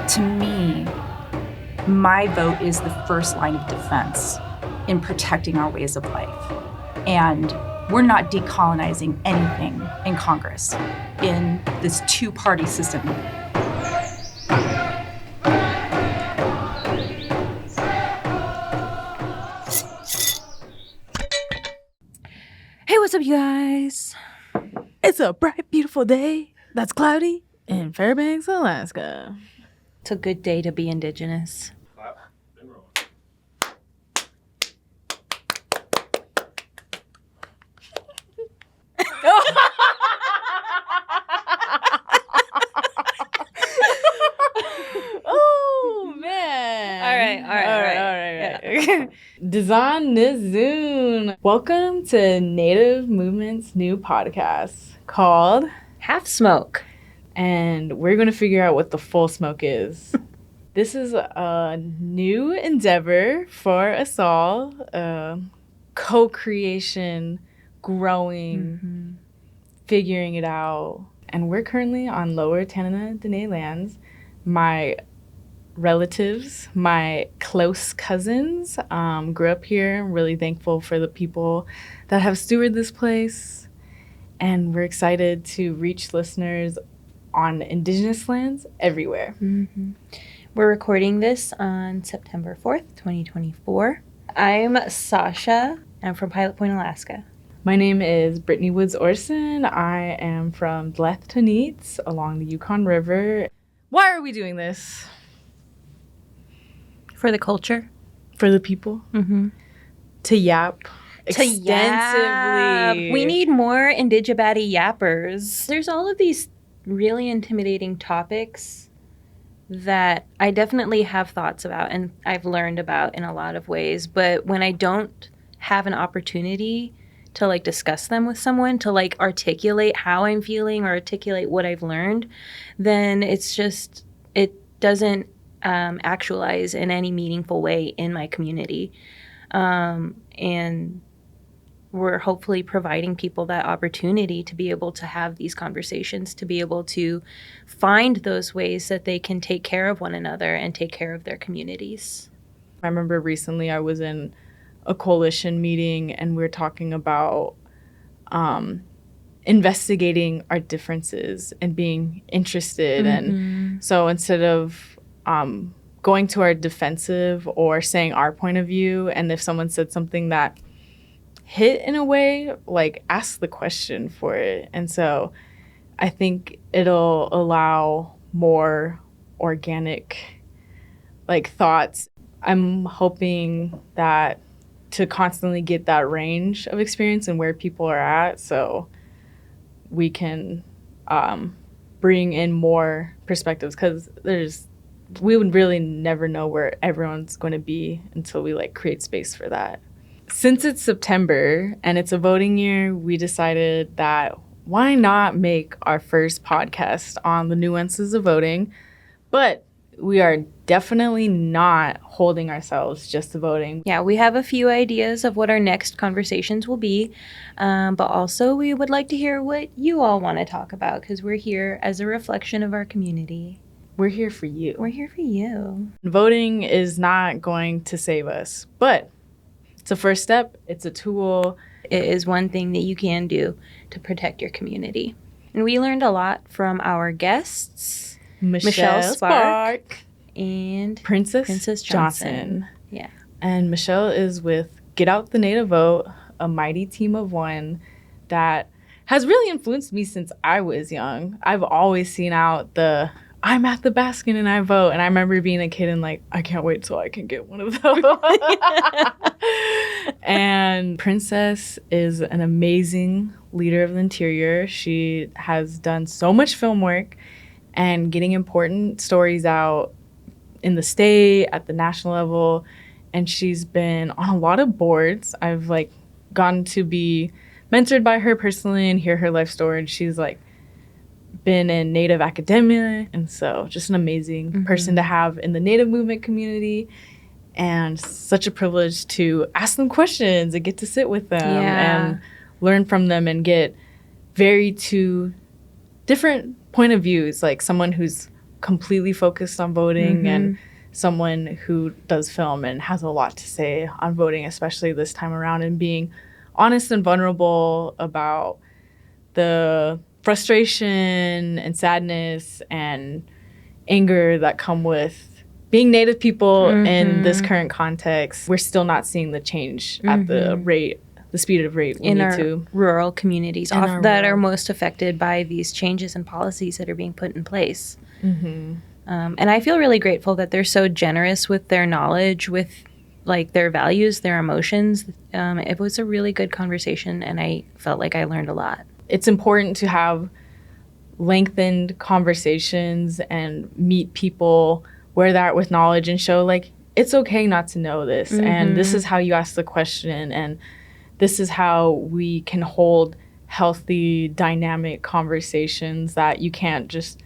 To me, my vote is the first line of defense in protecting our ways of life. And we're not decolonizing anything in Congress in this two-party system. Hey, what's up, you guys? It's a bright, beautiful day that's cloudy in Fairbanks, Alaska. It's a good day to be Indigenous. Clap and roll. Oh, man. All right. Yeah. Daazhraii. Welcome to Native Movement's new podcast called Half Smoke. And we're going to figure out what the full smoke is. This is a new endeavor for us all. Co-creation, growing, figuring it out. And we're currently on Lower Tanana Dene lands. My relatives, my close cousins, grew up here. I'm really thankful for the people that have stewarded this place. And we're excited to reach listeners on Indigenous lands everywhere. Mm-hmm. We're recording this on September 4th, 2024. I'm Sasha. I'm from Pilot Point, Alaska. My name is Brittany Woods-Orrison. I am from Daazhraii along the Yukon River. Why are we doing this? For the culture. For the people. Mm-hmm. To yap. Extensively. Yap. We need more Indigibatty yappers. There's all of these really intimidating topics that I definitely have thoughts about and I've learned about in a lot of ways. But when I don't have an opportunity to discuss them with someone, to articulate how I'm feeling or articulate what I've learned, then it doesn't actualize in any meaningful way in my community. And we're hopefully providing people that opportunity to be able to have these conversations, to be able to find those ways that they can take care of one another and take care of their communities. I remember recently I was in a coalition meeting and we were talking about investigating our differences and being interested. And so instead of going to our defensive or saying our point of view, and if someone said something that hit in a way, ask the question for it. And so I think it'll allow more organic thoughts. I'm hoping that to constantly get that range of experience and where people are at, so we can bring in more perspectives, because we would really never know where everyone's going to be until we create space for that. Since it's September and it's a voting year, we decided that why not make our first podcast on the nuances of voting? But we are definitely not holding ourselves just to voting. Yeah, we have a few ideas of what our next conversations will be, but also we would like to hear what you all want to talk about, because we're here as a reflection of our community. We're here for you. We're here for you. Voting is not going to save us, but it's a first step. It's a tool. It is one thing that you can do to protect your community. And we learned a lot from our guests, Michelle Sparck and Princess Johnson. Yeah. And Michelle is with Get Out the Native Vote, a mighty team of one that has really influenced me since I was young. I've always seen out I'm at the basket and I vote. And I remember being a kid and I can't wait till I can get one of those. And Princess is an amazing leader of the interior. She has done so much film work and getting important stories out in the state, at the national level. And she's been on a lot of boards. I've gotten to be mentored by her personally and hear her life story. And she's been in Native academia, and so just an amazing person to have in the Native movement community, and such a privilege to ask them questions and get to sit with them and learn from them and get two different point of views, someone who's completely focused on voting and someone who does film and has a lot to say on voting, especially this time around, and being honest and vulnerable about the frustration and sadness and anger that come with being Native people in this current context. We're still not seeing the change at the speed of rate we in need our to. rural communities that are most affected by these changes and policies that are being put in place. And I feel really grateful that they're so generous with their knowledge, with like their values, their emotions. It was a really good conversation, and I felt like I learned a lot. It's important to have lengthened conversations and meet people where they're at with knowledge and show like it's okay not to know this, and this is how you ask the question, and this is how we can hold healthy, dynamic conversations that you can't just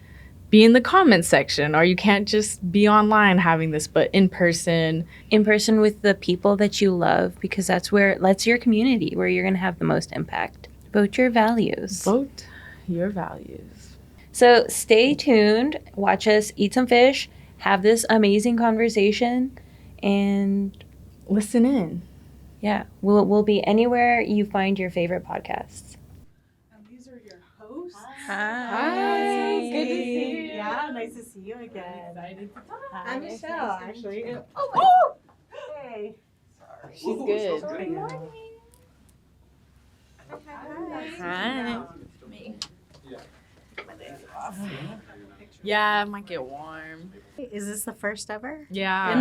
be in the comment section, or you can't just be online having this, but in person with the people that you love, because that's your community where you're going to have the most impact. Vote your values. Vote your values. So stay tuned, watch us eat some fish, have this amazing conversation, and listen in. Yeah, we'll be anywhere you find your favorite podcasts. And these are your hosts. Hi. Good to see you. Yeah, nice to see you again. Excited to talk. I'm Michelle, actually. Oh! Hey. Sorry. She's good. Good morning. Hi. Yeah, it might get warm. Is this the first ever? Yeah.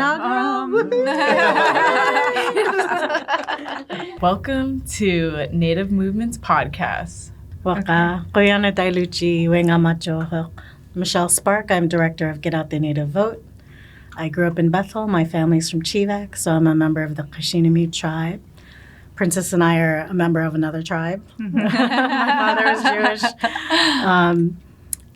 Welcome to Native Movements Podcast. Waka, Koyana Dailuchi, Wenga Macho. Michelle Sparck, I'm director of Get Out the Native Vote. I grew up in Bethel. My family's from Chevak, so I'm a member of the Qissunamiut Tribe. Princess and I are a member of another tribe. My father is Jewish.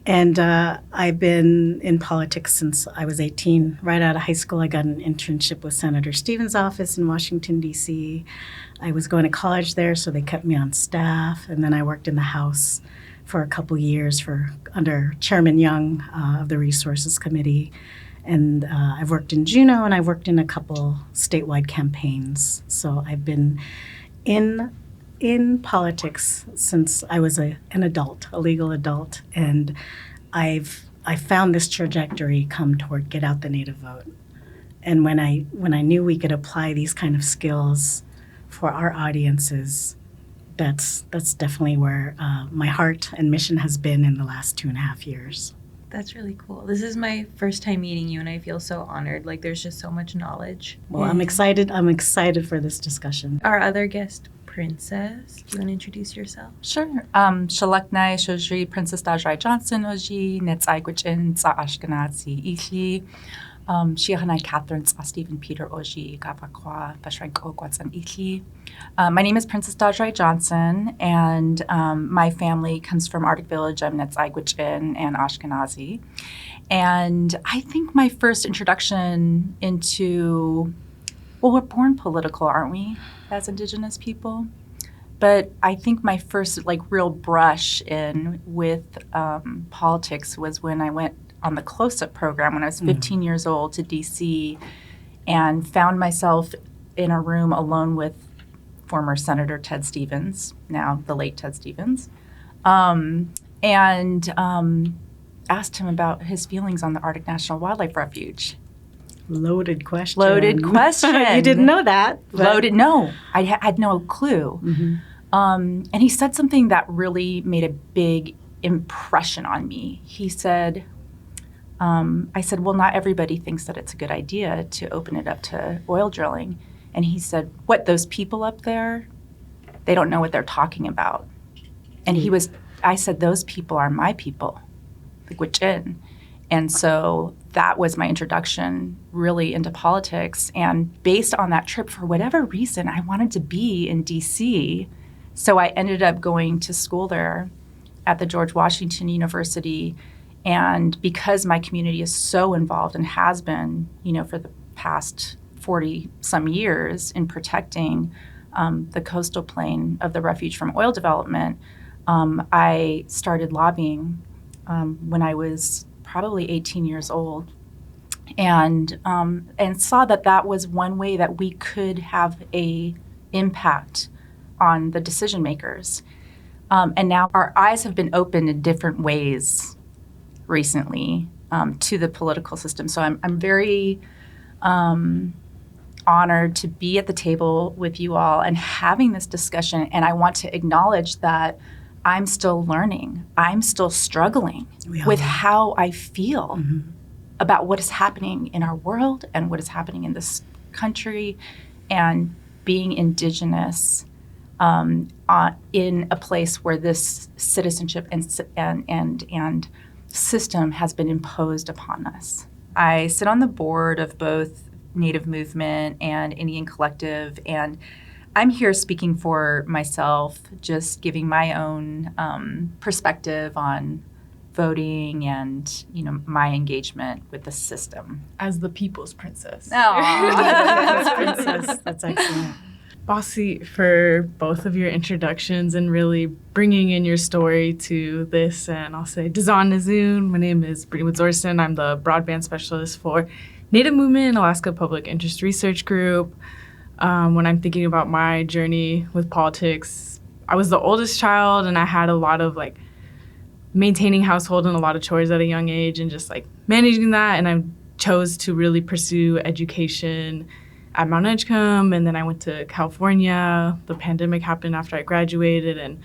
And I've been in politics since I was 18. Right out of high school, I got an internship with Senator Stevens' office in Washington, D.C. I was going to college there, so they kept me on staff. And then I worked in the House for a couple years under Chairman Young of the Resources Committee. And I've worked in Juneau, and I've worked in a couple statewide campaigns. So I've been in politics since I was an adult, a legal adult, and I found this trajectory come toward Get Out the Native Vote. And when I knew we could apply these kind of skills for our audiences, that's definitely where my heart and mission has been in the last 2.5 years. That's really cool. This is my first time meeting you, and I feel so honored. Like, there's just so much knowledge. Well, I'm excited for this discussion. Our other guest, Princess, do you want to introduce yourself? Sure. Shalaknai Shojri Princess Daazhraii Johnson Oji, Netzai Gwich'in Tsa Ashkenazi Ichi, Shiachanai Catherine Tsa Stephen Peter Oji, Gavakwa Bashranko Gwatsan Ichi. My name is Princess Daazhraii Johnson, and my family comes from Arctic Village. I'm Netzai Gwich'in and Ashkenazi. And I think my first introduction into, well, we're born political, aren't we, as Indigenous people? But I think my first real brush in with politics was when I went on the Close-Up program when I was 15 years old to DC, and found myself in a room alone with former Senator Ted Stevens, now the late Ted Stevens, and asked him about his feelings on the Arctic National Wildlife Refuge. Loaded question. You didn't know that. Loaded. No, I had no clue. Mm-hmm. And he said something that really made a big impression on me. He said, I said, well, not everybody thinks that it's a good idea to open it up to oil drilling. And he said, what, those people up there, they don't know what they're talking about. And I said, those people are my people, the Gwich'in. And so that was my introduction really into politics. And based on that trip, for whatever reason, I wanted to be in DC. So I ended up going to school there at the George Washington University. And because my community is so involved and has been, for the past 40 some years in protecting the coastal plain of the refuge from oil development, I started lobbying when I was probably 18 years old, and saw that was one way that we could have a impact on the decision makers. And now our eyes have been opened in different ways recently to the political system. So I'm very honored to be at the table with you all and having this discussion. And I want to acknowledge that I'm still learning. I'm still struggling with how I feel about what is happening in our world and what is happening in this country, and being Indigenous in a place where this citizenship and system has been imposed upon us. I sit on the board of both Native Movement and Indian Collective, and I'm here speaking for myself, just giving my own perspective on voting and, my engagement with the system. As the people's princess. Princess. That's excellent. Bossy for both of your introductions and really bringing in your story to this. And I'll say, Dazan Nazoon. My name is Brittany Woods-Orrison. I'm the broadband specialist for Native Movement and Alaska Public Interest Research Group. When I'm thinking about my journey with politics, I was the oldest child, and I had a lot of maintaining household and a lot of chores at a young age, and just managing that. And I chose to really pursue education at Mount Edgecombe, and then I went to California. The pandemic happened after I graduated, and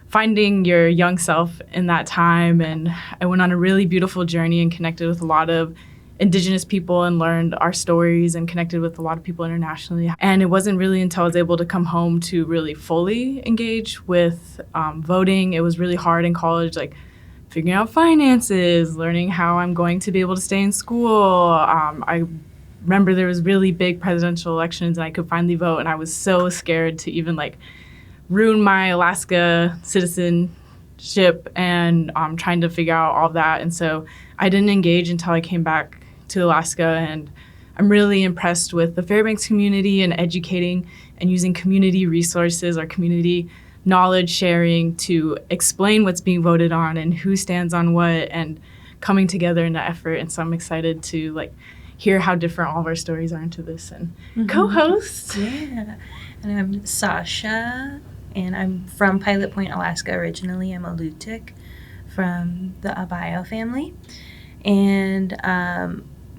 finding your young self in that time. And I went on a really beautiful journey and connected with a lot of Indigenous people and learned our stories and connected with a lot of people internationally. And it wasn't really until I was able to come home to really fully engage with voting. It was really hard in college, figuring out finances, learning how I'm going to be able to stay in school. I remember there was really big presidential elections and I could finally vote, and I was so scared to even ruin my Alaska citizenship and trying to figure out all of that. And so I didn't engage until I came back to Alaska, and I'm really impressed with the Fairbanks community and educating and using community resources or community knowledge sharing to explain what's being voted on and who stands on what, and coming together in that effort. And so I'm excited to hear how different all of our stories are into this and co-host. Yeah. And I'm Sasha, and I'm from Pilot Point, Alaska originally. I'm a Lutic from the Abayo family. And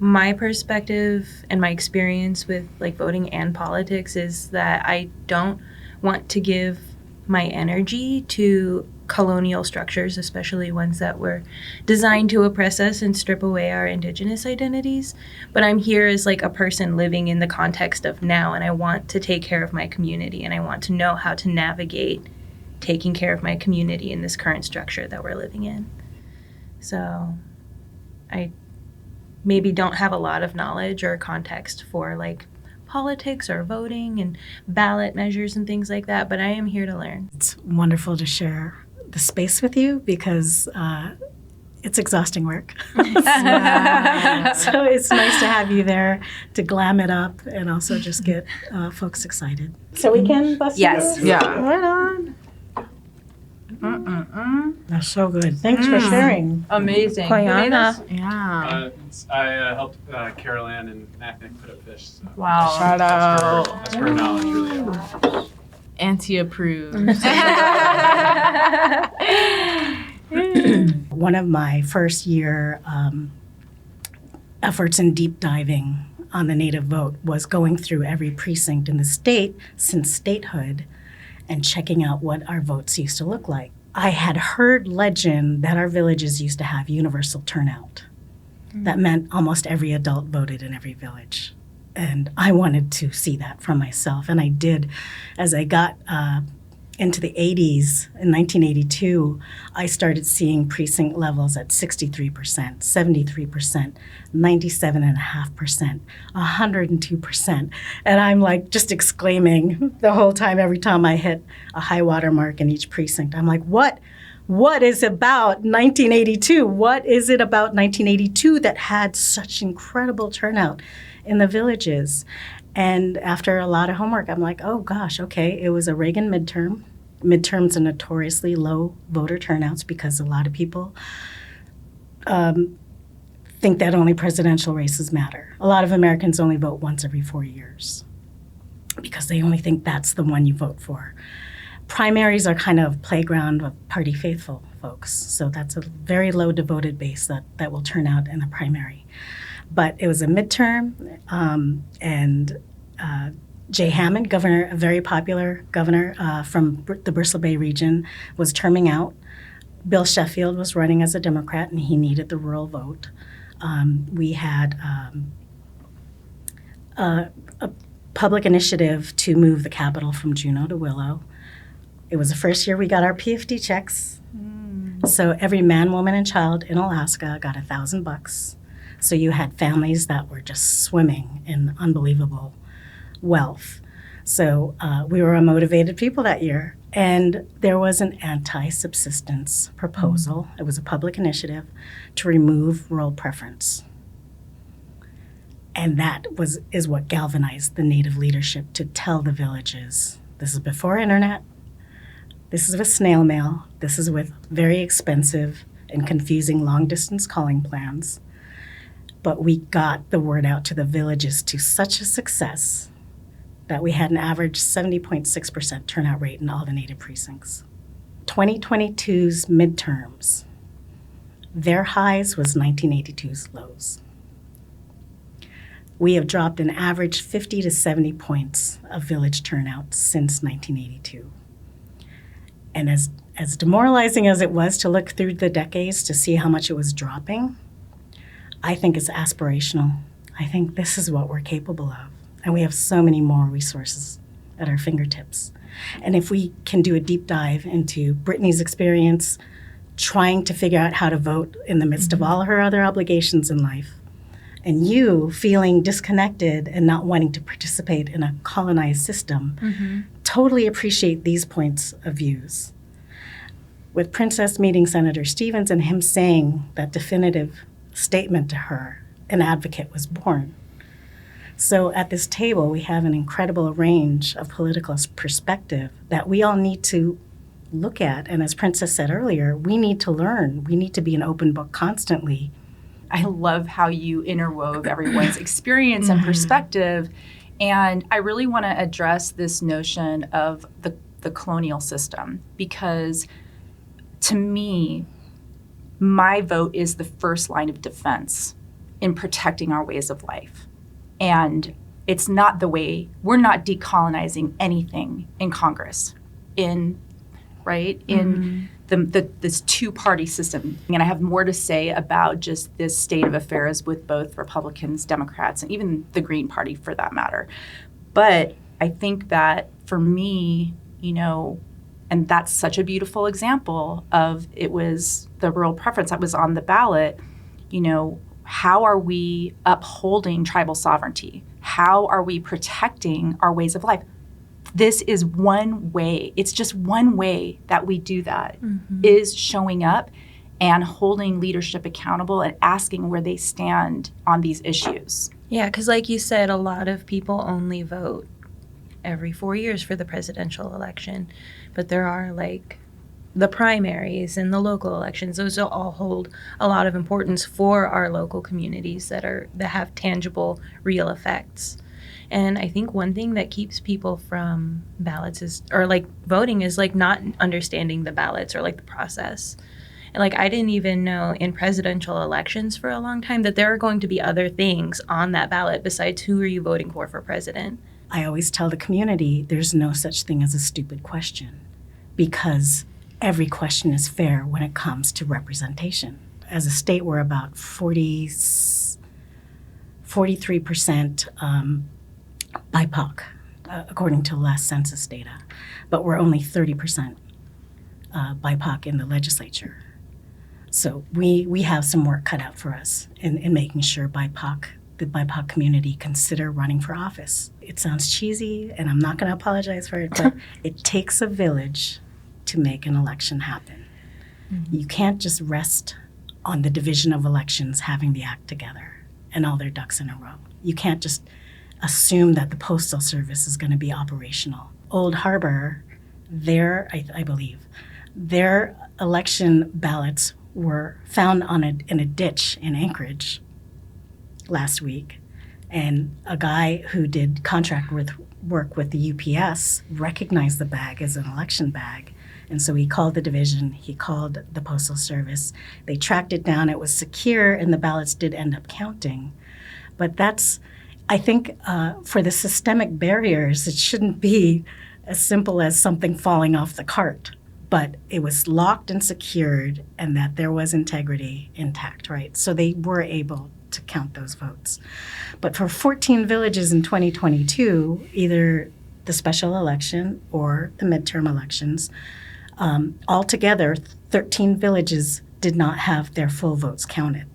my perspective and my experience with voting and politics is that I don't want to give my energy to colonial structures, especially ones that were designed to oppress us and strip away our Indigenous identities. But I'm here as a person living in the context of now, and I want to take care of my community, and I want to know how to navigate taking care of my community in this current structure that we're living in. So I maybe don't have a lot of knowledge or context for politics or voting and ballot measures and things like that, but I am here to learn. It's wonderful to share the space with you because it's exhausting work. So it's nice to have you there to glam it up and also just get folks excited. So we can bust Yes. you? Yeah. Right on. That's so good. Thanks for sharing. Amazing. Koyana. Yeah. I helped Carol Ann and Nick put up fish. So Wow. Shout out. That's her knowledge, really. Anti-approved. One of my first year efforts in deep diving on the Native vote was going through every precinct in the state since statehood and checking out what our votes used to look like. I had heard legend that our villages used to have universal turnout. That meant almost every adult voted in every village. And I wanted to see that for myself. And I did. As I got into the 80s, in 1982, I started seeing precinct levels at 63%, 73%, 97.5%, 102%. And I'm just exclaiming the whole time, every time I hit a high water mark in each precinct. I'm like, what is about 1982? What is it about 1982 that had such incredible turnout in the villages? And after a lot of homework, I'm like, oh gosh, okay, it was a Reagan midterm. Midterms are notoriously low voter turnouts because a lot of people think that only presidential races matter. A lot of Americans only vote once every 4 years because they only think that's the one you vote for. Primaries are kind of playground of party faithful folks, so that's a very low devoted base that will turn out in a primary. But it was a midterm, and Jay Hammond, governor, a very popular governor from the Bristol Bay region, was terming out. Bill Sheffield was running as a Democrat, and he needed the rural vote. We had a public initiative to move the capital from Juneau to Willow. It was the first year we got our PFD checks. So every man, woman, and child in Alaska got $1,000. So you had families that were just swimming in unbelievable wealth. So we were a motivated people that year. And there was an anti-subsistence proposal. It was a public initiative to remove rural preference. And that is what galvanized the Native leadership to tell the villages, this is before internet, this is with snail mail, this is with very expensive and confusing long-distance calling plans. But we got the word out to the villages to such a success that we had an average 70.6% turnout rate in all the Native precincts. 2022's midterms, their highs was 1982's lows. We have dropped an average 50 to 70 points of village turnout since 1982. And as demoralizing as it was to look through the decades to see how much it was dropping, I think it's aspirational. I think this is what we're capable of. And we have so many more resources at our fingertips. And if we can do a deep dive into Brittany's experience trying to figure out how to vote in the midst of all her other obligations in life, and you feeling disconnected and not wanting to participate in a colonized system, totally appreciate these points of views. With Princess meeting Senator Stevens and him saying that definitive statement to her, an advocate was born. So at this table, we have an incredible range of political perspective that we all need to look at. And as Princess said earlier, we need to learn. We need to be an open book constantly. I love how you interwove everyone's experience and perspective. And I really want to address this notion of the colonial system, because to me, my vote is the first line of defense in protecting our ways of life. And it's not the way, we're not decolonizing anything in Congress, in this two-party system. And I have more to say about just this state of affairs with both Republicans, Democrats, and even the Green Party for that matter. But I think that for me, and that's such a beautiful example of it was the rural preference that was on the ballot, how are we upholding tribal sovereignty? How are we protecting our ways of life? This is one way. It's just one way that we do that, is showing up and holding leadership accountable and asking where they stand on these issues. Yeah, because like you said, a lot of people only vote every 4 years for the presidential election. But there are the primaries and the local elections. Those all hold a lot of importance for our local communities that have tangible, real effects. And I think one thing that keeps people from ballots voting is not understanding the ballots or the process. And I didn't even know in presidential elections for a long time that there are going to be other things on that ballot besides who are you voting for president. I always tell the community there's no such thing as a stupid question, because every question is fair when it comes to representation. As a state, we're about 43% BIPOC, according to the last census data, but we're only 30% BIPOC in the legislature. So we have some work cut out for us in making sure the BIPOC community consider running for office. It sounds cheesy, and I'm not going to apologize for it, but it takes a village to make an election happen. You can't just rest on the division of elections having the act together and all their ducks in a row. You can't just assume that the Postal Service is going to be operational. Old Harbor, I believe, their election ballots were found in a ditch in Anchorage last week, and a guy who did contract work with the UPS recognized the bag as an election bag. And so he called the division, he called the Postal Service. They tracked it down, it was secure, and the ballots did end up counting. But that's, I think, for the systemic barriers, it shouldn't be as simple as something falling off the cart. But it was locked and secured, and that there was integrity intact, right? So they were able to count those votes. But for 14 villages in 2022, either the special election or the midterm elections, altogether, 13 villages did not have their full votes counted.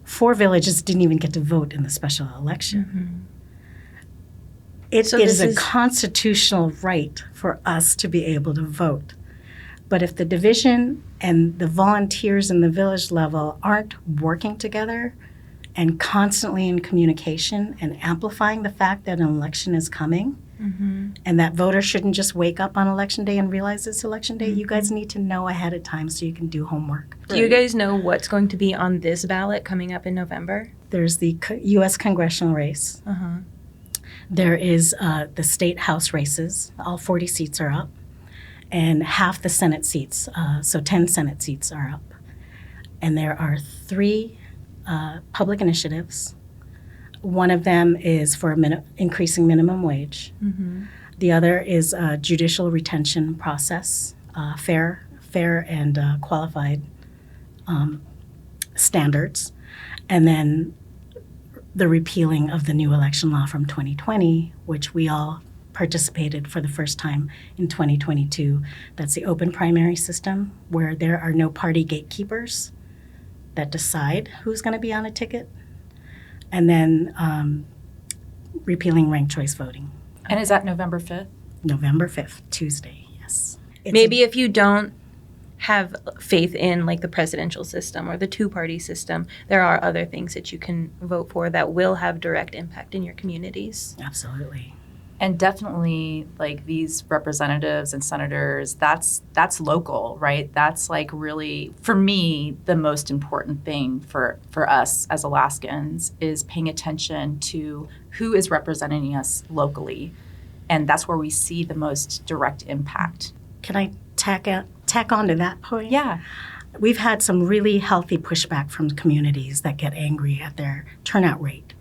4 villages didn't even get to vote in the special election. It is a constitutional right for us to be able to vote. But if the division and the volunteers in the village level aren't working together and constantly in communication and amplifying the fact that an election is coming, and that voters shouldn't just wake up on election day and realize it's election day, you guys need to know ahead of time so you can do homework. Do you guys know what's going to be on this ballot coming up in November? There's the U.S. congressional race. There is the state house races. All 40 seats are up. And half the Senate seats, so 10 Senate seats are up. And there are 3 public initiatives. One of them is for increasing minimum wage. The other is a judicial retention process, fair and qualified standards. And then the repealing of the new election law from 2020, which we all participated for the first time in 2022. That's the open primary system, where there are no party gatekeepers that decide who's going to be on a ticket. And then repealing ranked choice voting. And is that November 5th? November 5th, Tuesday, yes. Maybe if you don't have faith in like the presidential system or the two-party system, there are other things that you can vote for that will have direct impact in your communities. Absolutely. And definitely, like, these representatives and senators, that's local, right? That's like really, for me, the most important thing for us as Alaskans is paying attention to who is representing us locally. And that's where we see the most direct impact. Can I tack on to that point? Yeah. We've had some really healthy pushback from communities that get angry at their turnout rate.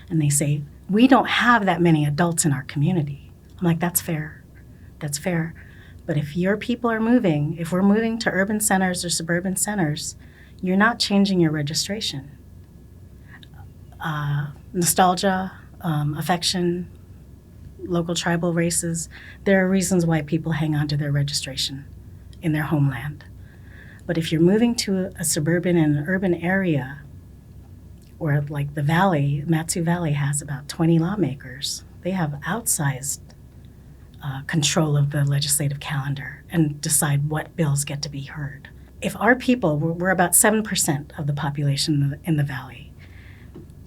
And they say, we don't have that many adults in our community. I'm like, that's fair. That's fair. But if your people are moving, if we're moving to urban centers or suburban centers, you're not changing your registration. Nostalgia, affection, local tribal races, there are reasons why people hang on to their registration in their homeland. But if you're moving to a suburban and an urban area, or like the Valley, Matsu Valley has about 20 lawmakers. They have outsized control of the legislative calendar and decide what bills get to be heard. If our people, we're about 7% of the population in the Valley.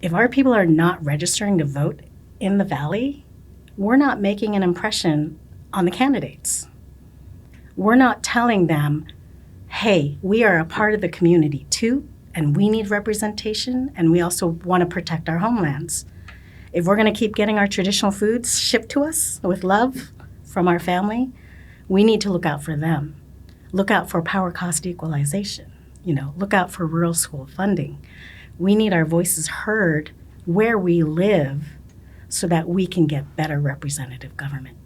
If our people are not registering to vote in the Valley, we're not making an impression on the candidates. We're not telling them, hey, we are a part of the community too, and we need representation, and we also want to protect our homelands. If we're going to keep getting our traditional foods shipped to us with love from our family, we need to look out for them. Look out for power cost equalization. Look out for rural school funding. We need our voices heard where we live so that we can get better representative government.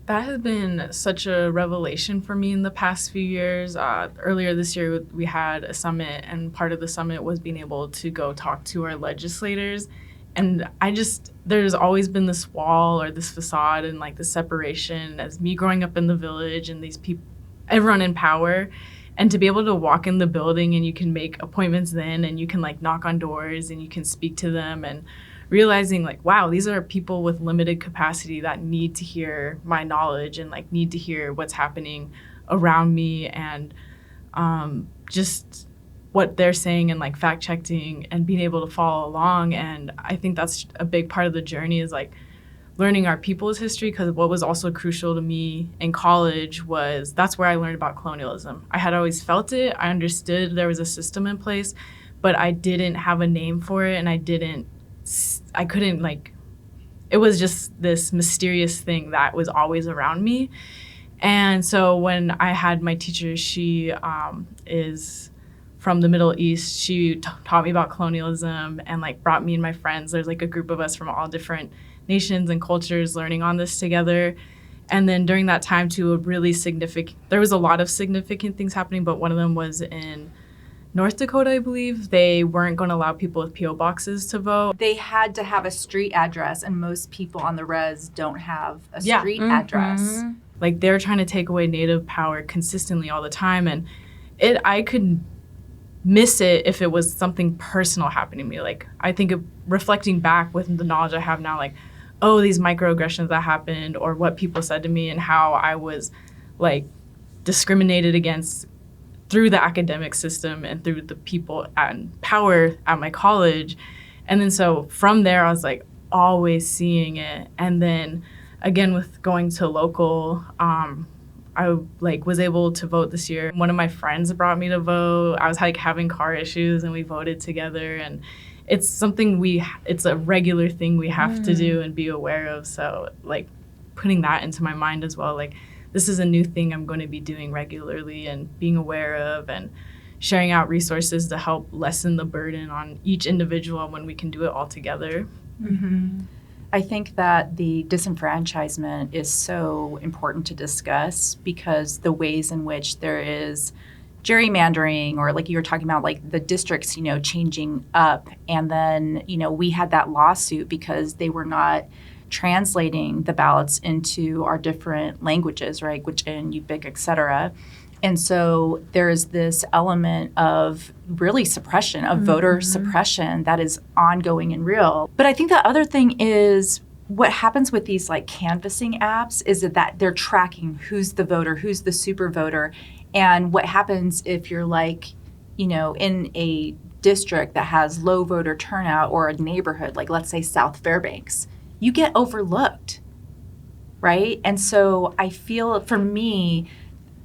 That has been such a revelation for me in the past few years. Earlier this year, we had a summit, and part of the summit was being able to go talk to our legislators. And there's always been this wall or this facade and like the separation as me growing up in the village and these people, everyone in power. And to be able to walk in the building and you can make appointments then and you can like knock on doors and you can speak to them and realizing like, wow, these are people with limited capacity that need to hear my knowledge and like need to hear what's happening around me and just what they're saying and like fact checking and being able to follow along. And I think that's a big part of the journey is like learning our people's history, because what was also crucial to me in college was that's where I learned about colonialism. I had always felt it. I understood there was a system in place, but I didn't have a name for it, and I couldn't, like, it was just this mysterious thing that was always around me. And so when I had my teacher, she is from the Middle East. She taught me about colonialism and, like, brought me and my friends. There's, like, a group of us from all different nations and cultures learning on this together. And then during that time, too, there was a lot of significant things happening, but one of them was in North Dakota, I believe. They weren't going to allow people with P.O. boxes to vote. They had to have a street address, and most people on the res don't have a street address. Like, they're trying to take away Native power consistently all the time, and I could miss it if it was something personal happening to me. Like, I think of reflecting back with the knowledge I have now, like, oh, these microaggressions that happened, or what people said to me, and how I was, like, discriminated against through the academic system and through the people in power at my college. And then so from there, I was, like, always seeing it. And then again, with going to local, I, like, was able to vote this year. One of my friends brought me to vote. I was, like, having car issues, and we voted together. And it's something it's a regular thing we have to do and be aware of. So, like, putting that into my mind as well, like, this is a new thing I'm going to be doing regularly and being aware of, and sharing out resources to help lessen the burden on each individual when we can do it all together. I think that the disenfranchisement is so important to discuss, because the ways in which there is gerrymandering, or, like you were talking about, like, the districts, you know, changing up. And then, you know, we had that lawsuit because they were not translating the ballots into our different languages, right? Gwich'in, Yupik, et cetera. And so there's this element of really suppression, of voter suppression, that is ongoing and real. But I think the other thing is, what happens with these, like, canvassing apps is that they're tracking who's the voter, who's the super voter. And what happens if you're, like, you know, in a district that has low voter turnout, or a neighborhood, like, let's say South Fairbanks, you get overlooked, right? And so I feel, for me,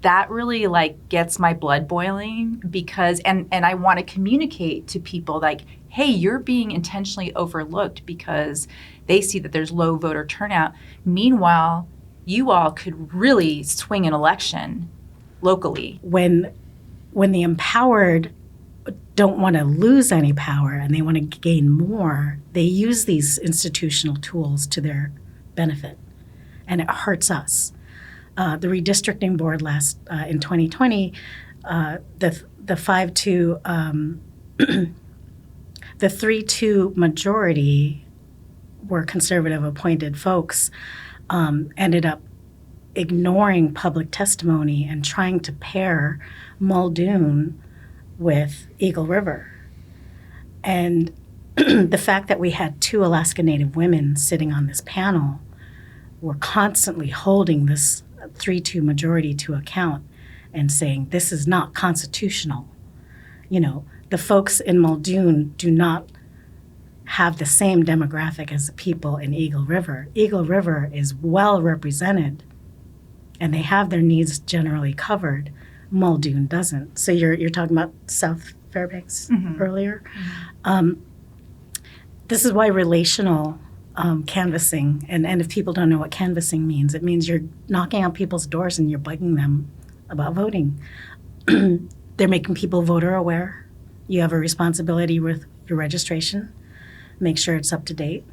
that really, like, gets my blood boiling, because, and I want to communicate to people, like, hey, you're being intentionally overlooked because they see that there's low voter turnout. Meanwhile, you all could really swing an election locally. When the empowered don't want to lose any power and they want to gain more, they use these institutional tools to their benefit, and it hurts us. The redistricting board in 2020, the 5-2, the 3-2 majority were conservative appointed folks, ended up ignoring public testimony and trying to pair Muldoon with Eagle River. And the fact that we had 2 Alaska Native women sitting on this panel were constantly holding this 3-2 majority to account and saying, this is not constitutional. You know, the folks in Muldoon do not have the same demographic as the people in Eagle River. Eagle River is well represented, and they have their needs generally covered. Muldoon doesn't. So you're talking about South Fairbanks earlier. This is why relational canvassing, and if people don't know what canvassing means, it means you're knocking on people's doors and you're bugging them about voting. They're making people voter aware. You have a responsibility with your registration. Make sure it's up to date.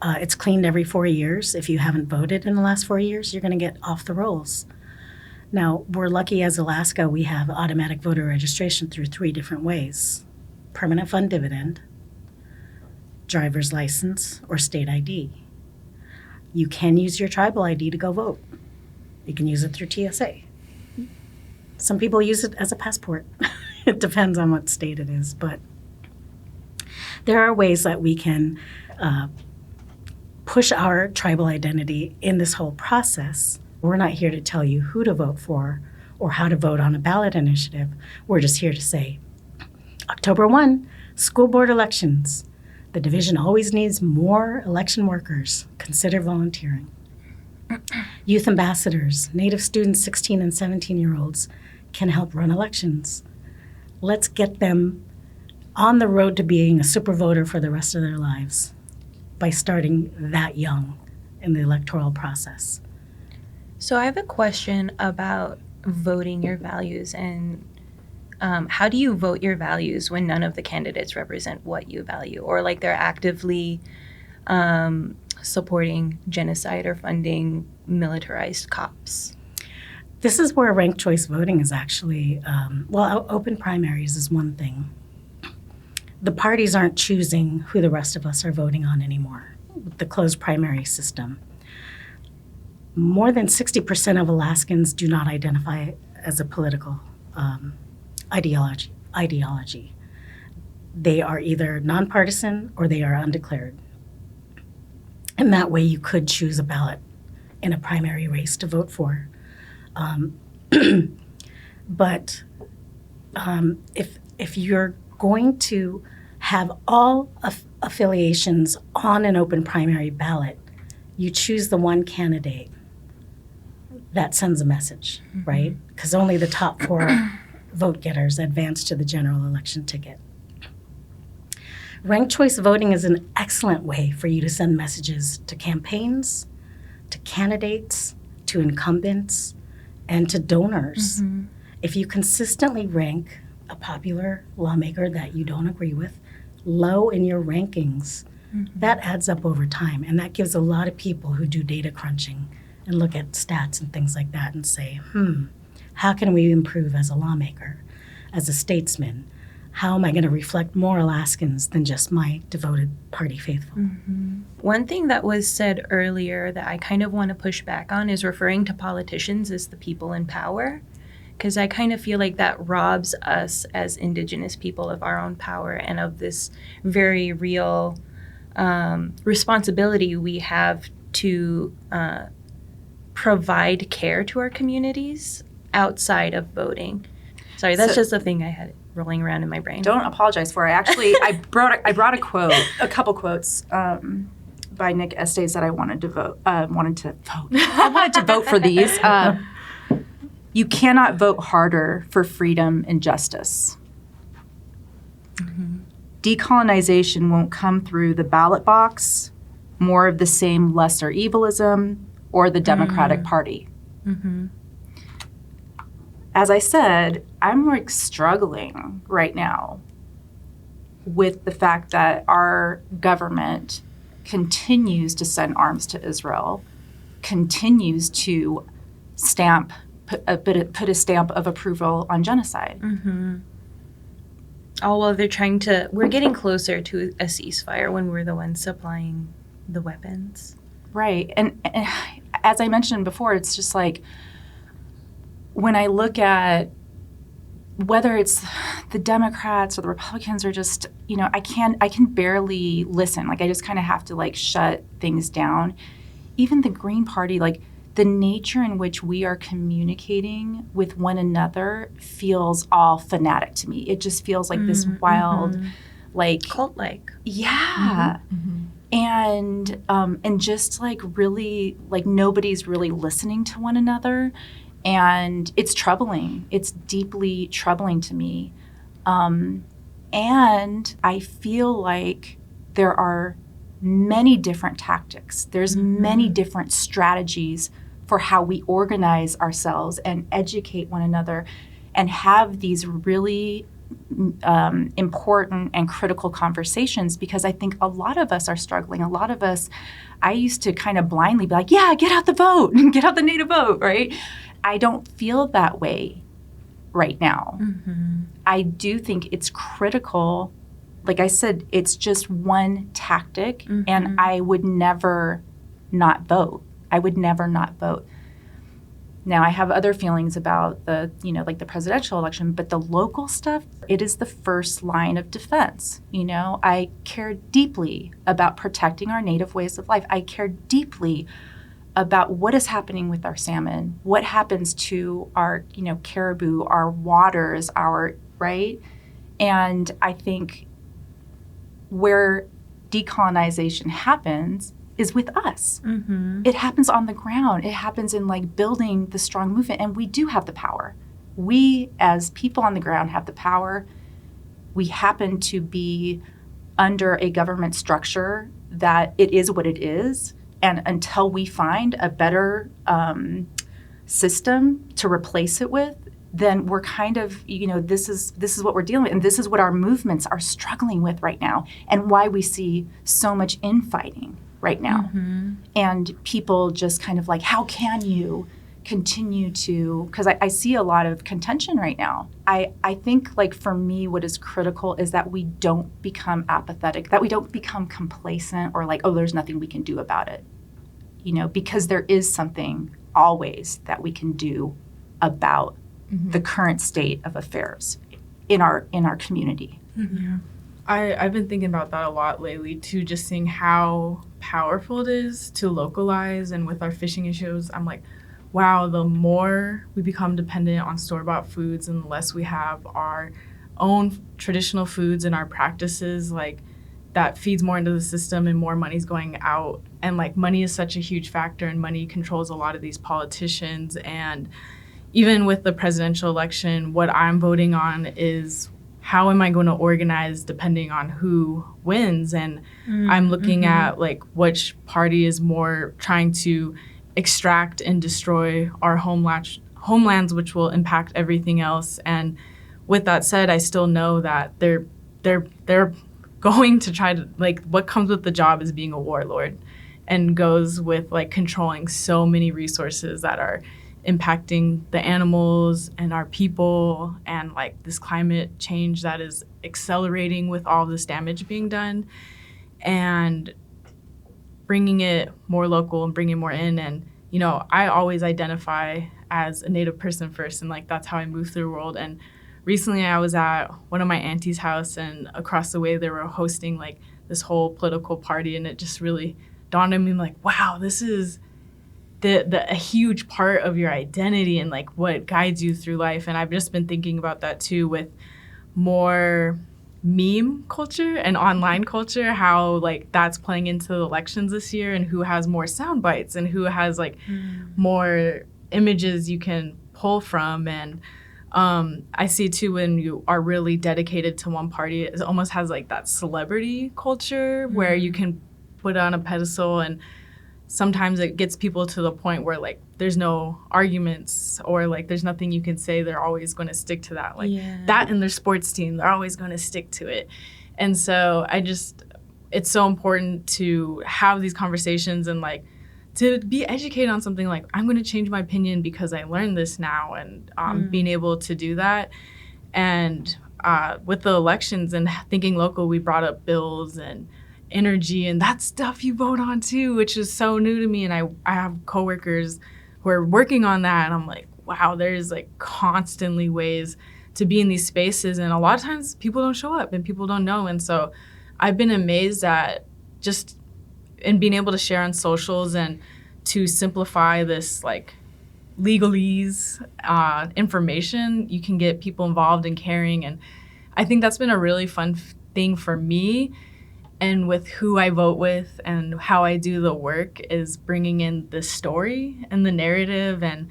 It's cleaned every 4 years. If you haven't voted in the last 4 years, you're going to get off the rolls. Now, we're lucky as Alaska, we have automatic voter registration through 3 different ways: permanent fund dividend, driver's license, or state ID. You can use your tribal ID to go vote. You can use it through TSA. Some people use it as a passport. It depends on what state it is, but there are ways that we can push our tribal identity in this whole process. We're not here to tell you who to vote for or how to vote on a ballot initiative. We're just here to say, October 1, school board elections. The division always needs more election workers. Consider volunteering. Youth ambassadors, Native students, 16 and 17-year-olds, can help run elections. Let's get them on the road to being a super voter for the rest of their lives by starting that young in the electoral process. So I have a question about voting your values, and how do you vote your values when none of the candidates represent what you value, or like they're actively supporting genocide or funding militarized cops? This is where ranked choice voting is actually, open primaries is one thing. The parties aren't choosing who the rest of us are voting on anymore with the closed primary system. More than 60% of Alaskans do not identify as a political ideology. They are either nonpartisan or they are undeclared. And that way you could choose a ballot in a primary race to vote for. But if you're going to have all affiliations on an open primary ballot, you choose the one candidate that sends a message, right? Because only the top 4 vote getters advance to the general election ticket. Ranked choice voting is an excellent way for you to send messages to campaigns, to candidates, to incumbents, and to donors. If you consistently rank a popular lawmaker that you don't agree with low in your rankings, that adds up over time. And that gives a lot of people who do data crunching and look at stats and things like that and say, how can we improve as a lawmaker, as a statesman? How am I going to reflect more Alaskans than just my devoted party faithful? One thing that was said earlier that I kind of want to push back on is referring to politicians as the people in power, because I kind of feel like that robs us as Indigenous people of our own power and of this very real responsibility we have to provide care to our communities outside of voting. Sorry, that's just a thing I had rolling around in my brain. Don't apologize for it. Actually, I brought a couple quotes by Nick Estes that I wanted to vote. I wanted to vote for these. You cannot vote harder for freedom and justice. Decolonization won't come through the ballot box, more of the same lesser evilism, or the Democratic Party. As I said, I'm like struggling right now with the fact that our government continues to send arms to Israel, continues to put a stamp of approval on genocide. Oh, well, we're getting closer to a ceasefire when we're the ones supplying the weapons. Right. And as I mentioned before, it's just like, when I look at whether it's the Democrats or the Republicans, or just, I can barely listen. Like, I just kind of have to like shut things down. Even the Green Party, like the nature in which we are communicating with one another feels all fanatic to me. It just feels like this wild, like cult-like. Yeah. And just like really, like nobody's really listening to one another. And it's troubling. It's deeply troubling to me. And I feel like there are many different tactics. There's many different strategies for how we organize ourselves and educate one another and have these really important and critical conversations, because I think a lot of us are struggling. A lot of us, I used to kind of blindly be like, yeah, get out the vote, get out the native vote, right? I don't feel that way right now. I do think it's critical. Like I said, it's just one tactic, and I would never not vote. I would never not vote. Now, I have other feelings about the, like the presidential election, but the local stuff, it is the first line of defense. I care deeply about protecting our native ways of life. I care deeply about what is happening with our salmon, what happens to our, caribou, our waters, right? And I think where decolonization happens is with us. It happens on the ground. It happens in like building the strong movement, and we do have the power. We as people on the ground have the power, we happen to be under a government structure that it is what it is. And until we find a better system to replace it with, then we're kind of, this is what we're dealing with. And this is what our movements are struggling with right now, and why we see so much infighting right now. And people just kind of like, how can you continue to, because I see a lot of contention right now. I think, like, for me, what is critical is that we don't become apathetic, that we don't become complacent or like, oh, there's nothing we can do about it, because there is something always that we can do about the current state of affairs in our community. Yeah. I've been thinking about that a lot lately too, just seeing how powerful it is to localize. And with our fishing issues, I'm like, wow, the more we become dependent on store-bought foods and the less we have our own traditional foods and our practices, like, that feeds more into the system and more money's going out. And like, money is such a huge factor, and money controls a lot of these politicians. And even with the presidential election, what I'm voting on is how am I going to organize depending on who wins. And I'm looking at like which party is more trying to extract and destroy our homelands, which will impact everything else. And with that said, I still know that they're going to try to, like, what comes with the job is being a warlord, and goes with like controlling so many resources that are impacting the animals and our people, and like this climate change that is accelerating with all this damage being done, and bringing it more local and bringing more in. And I always identify as a Native person first, and like that's how I move through the world. And recently I was at one of my auntie's house, and across the way they were hosting like this whole political party, and it just really dawned on me, like, wow, this is a huge part of your identity and like what guides you through life. And I've just been thinking about that too, with more meme culture and online culture, how like that's playing into the elections this year, and who has more sound bites and who has like more images you can pull from. And I see too, when you are really dedicated to one party, it almost has like that celebrity culture where you can put on a pedestal, and sometimes it gets people to the point where like there's no arguments, or like there's nothing you can say. They're always going to stick to that, like that in their sports team, they're always going to stick to it. And so it's so important to have these conversations, and like to be educated on something. Like, I'm going to change my opinion because I learned this now, and being able to do that. And with the elections and thinking local, we brought up bills and energy, and that stuff you vote on too, which is so new to me. And I have coworkers who are working on that, and I'm like, wow, there's like constantly ways to be in these spaces, and a lot of times people don't show up and people don't know. And so I've been amazed at just in being able to share on socials and to simplify this like legalese information. You can get people involved and caring, and I think that's been a really fun thing for me. And with who I vote with and how I do the work is bringing in the story and the narrative. And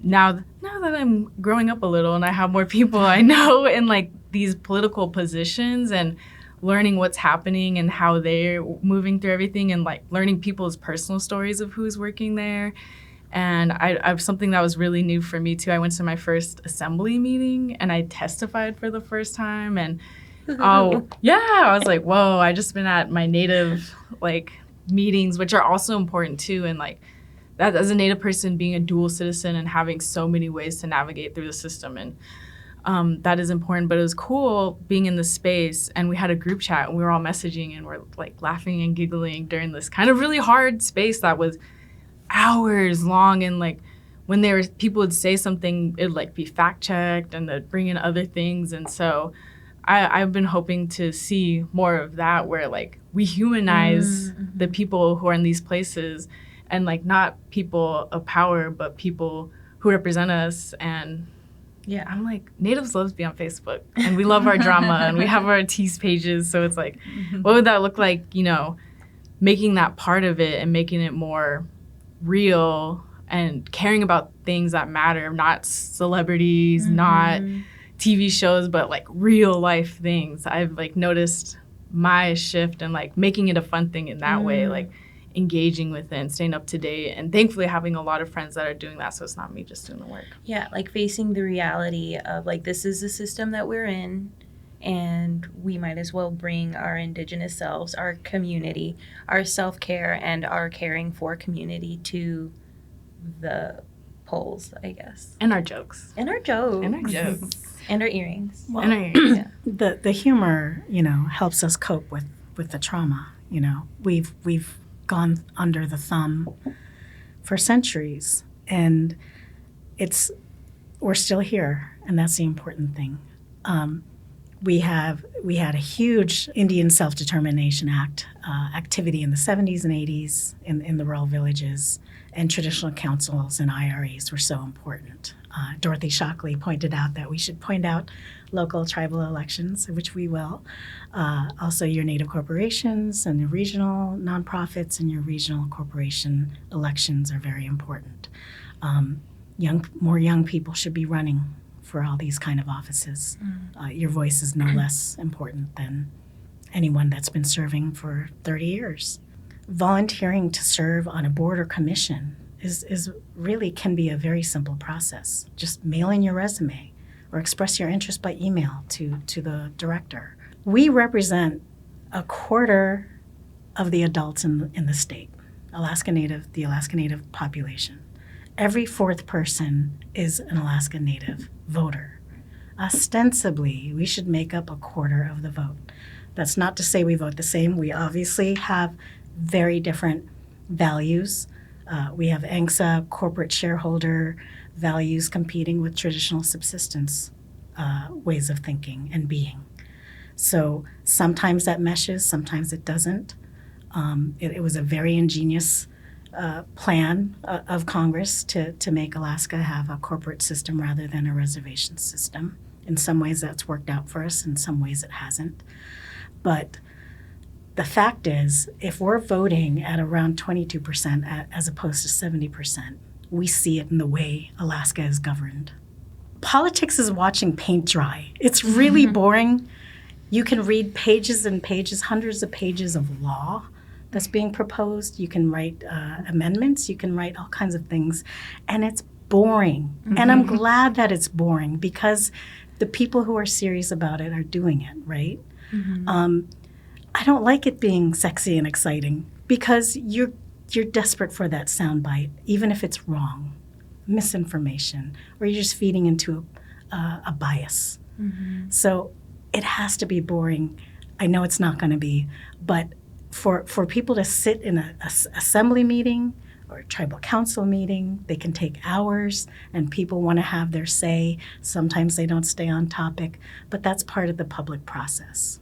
now that I'm growing up a little and I have more people I know in like these political positions, and learning what's happening and how they're moving through everything, and like learning people's personal stories of who's working there. And I've something that was really new for me too. I went to my first assembly meeting and I testified for the first time, and oh, yeah. I was like, whoa, I just been at my Native like meetings, which are also important too. And like that, as a Native person, being a dual citizen and having so many ways to navigate through the system. And that is important. But it was cool being in the space, and we had a group chat and we were all messaging and we're like laughing and giggling during this kind of really hard space that was hours long. And like when people would say something, it'd like be fact checked and they'd bring in other things. And so I've been hoping to see more of that, where like we humanize the people who are in these places, and like not people of power, but people who represent us. And yeah, I'm like, Natives love to be on Facebook, and we love our drama, and we have our tease pages. So it's like, what would that look like, making that part of it and making it more real and caring about things that matter, not celebrities, not TV shows, but like real life things. I've like noticed my shift and like making it a fun thing in that way, like engaging with it and staying up to date, and thankfully having a lot of friends that are doing that, so it's not me just doing the work. Yeah, like facing the reality of like this is the system that we're in, and we might as well bring our Indigenous selves, our community, our self-care, and our caring for community to the polls, I guess. And our jokes. And our jokes. And our jokes. And our earrings. And our earrings. Yeah. The humor, helps us cope with the trauma. We've gone under the thumb for centuries, and we're still here, and that's the important thing. We had a huge Indian Self-Determination Act activity in the 70s and 80s in the rural villages, and traditional councils and IRAs were so important. Dorothy Shockley pointed out that we should point out local tribal elections, which we will. Also your native corporations and the regional nonprofits and your regional corporation elections are very important. More young people should be running for all these kind of offices. Your voice is no less important than anyone that's been serving for 30 years. Volunteering to serve on a board or commission is really can be a very simple process. Just mail in your resume or express your interest by email to the director. We represent a quarter of the adults in the state, the Alaska Native population. Every fourth person is an Alaska Native voter. Ostensibly, we should make up a quarter of the vote. That's not to say we vote the same. We obviously have very different values. We have ANCSA, corporate shareholder values competing with traditional subsistence ways of thinking and being. So sometimes that meshes, sometimes it doesn't. It was a very ingenious plan of Congress to make Alaska have a corporate system rather than a reservation system. In some ways that's worked out for us, in some ways it hasn't. But the fact is, if we're voting at around 22% as opposed to 70%, we see it in the way Alaska is governed. Politics is watching paint dry. It's really boring. You can read pages and pages, hundreds of pages of law that's being proposed. You can write amendments. You can write all kinds of things. And it's boring. And I'm glad that it's boring because the people who are serious about it are doing it, right? I don't like it being sexy and exciting because you're desperate for that soundbite, even if it's wrong, misinformation, or you're just feeding into a bias. So it has to be boring. I know it's not going to be, but for people to sit in a assembly meeting or a tribal council meeting, they can take hours, and people want to have their say. Sometimes they don't stay on topic, but that's part of the public process.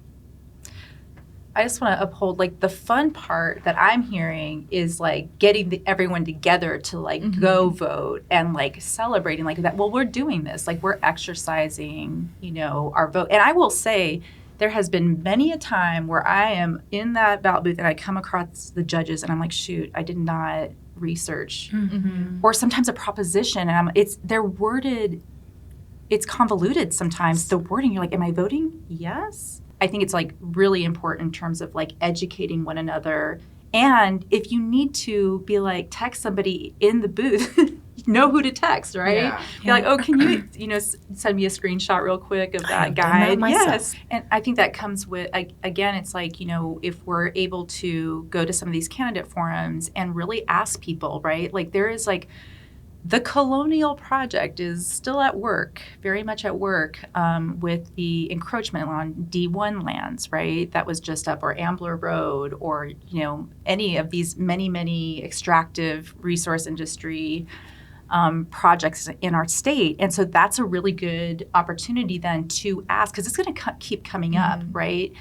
I just want to uphold, like, the fun part that I'm hearing is, like, getting everyone together to, like, go vote and, like, celebrating, like, that, well, we're doing this. Like, we're exercising, our vote. And I will say there has been many a time where I am in that ballot booth and I come across the judges and I'm like, shoot, I did not research. Or sometimes a proposition and they're worded, it's convoluted sometimes. The wording, you're like, am I voting yes? I think it's like really important in terms of like educating one another. And if you need to be like, text somebody in the booth, know who to text, right? Yeah. You're like, oh, can you, send me a screenshot real quick of that guide? Yes. And I think that comes with, again, it's like, if we're able to go to some of these candidate forums and really ask people, right? Like there is like, the colonial project is still at work, very much at work, with the encroachment on D1 lands, right? That was just up, or Ambler Road, or, any of these many extractive resource industry projects in our state. And so that's a really good opportunity then to ask, because it's going to keep coming up, right?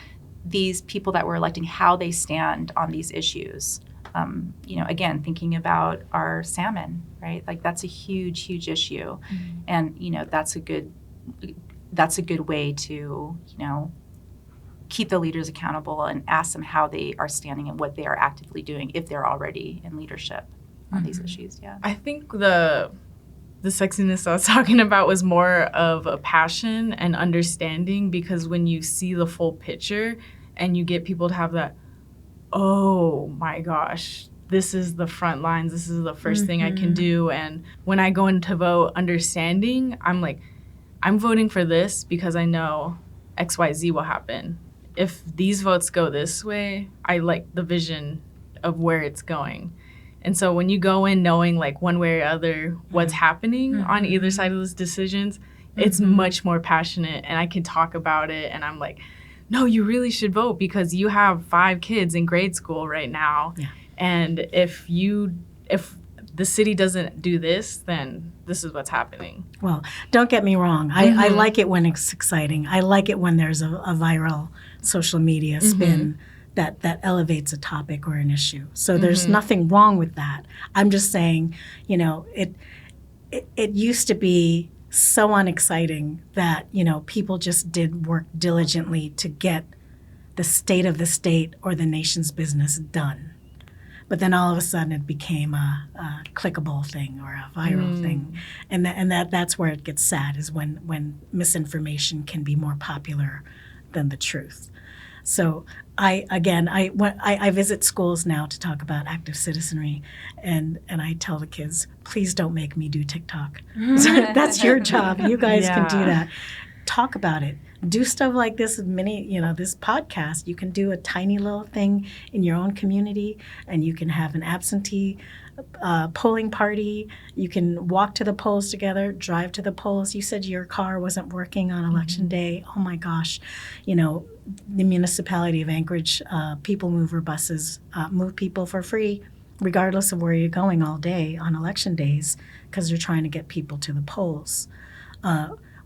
These people that we're electing, how they stand on these issues. Again, thinking about our salmon, right? Like that's a huge issue. And, that's a good way to, keep the leaders accountable and ask them how they are standing and what they are actively doing if they're already in leadership on these issues. Yeah. I think the the sexiness I was talking about was more of a passion and understanding, because when you see the full picture and you get people to have that, oh my gosh, this is the front lines, this is the first thing I can do. And when I go in to vote understanding, I'm like, I'm voting for this because I know XYZ will happen. If these votes go this way, I like the vision of where it's going. And so when you go in knowing like one way or other what's happening on either side of those decisions, it's much more passionate, and I can talk about it, and I'm like, no, you really should vote because you have 5 kids in grade school right now. Yeah. And if the city doesn't do this, then this is what's happening. Well, don't get me wrong. I like it when it's exciting. I like it when there's a viral social media spin that elevates a topic or an issue. So there's nothing wrong with that. I'm just saying, you know, it used to be so unexciting that, you know, people just did work diligently to get the state of the state or the nation's business done. But then all of a sudden it became a clickable thing or a viral thing. And that's where it gets sad, is when misinformation can be more popular than the truth. So I visit schools now to talk about active citizenry, and I tell the kids, please don't make me do TikTok. That's your job. You guys can do that. Talk about it. Do stuff like this, this podcast. You can do a tiny little thing in your own community, and you can have an absentee polling party. You can walk to the polls together, drive to the polls. You said your car wasn't working on election day. Oh my gosh. You know, the municipality of Anchorage, people mover buses move people for free, regardless of where you're going all day on election days, because they're trying to get people to the polls.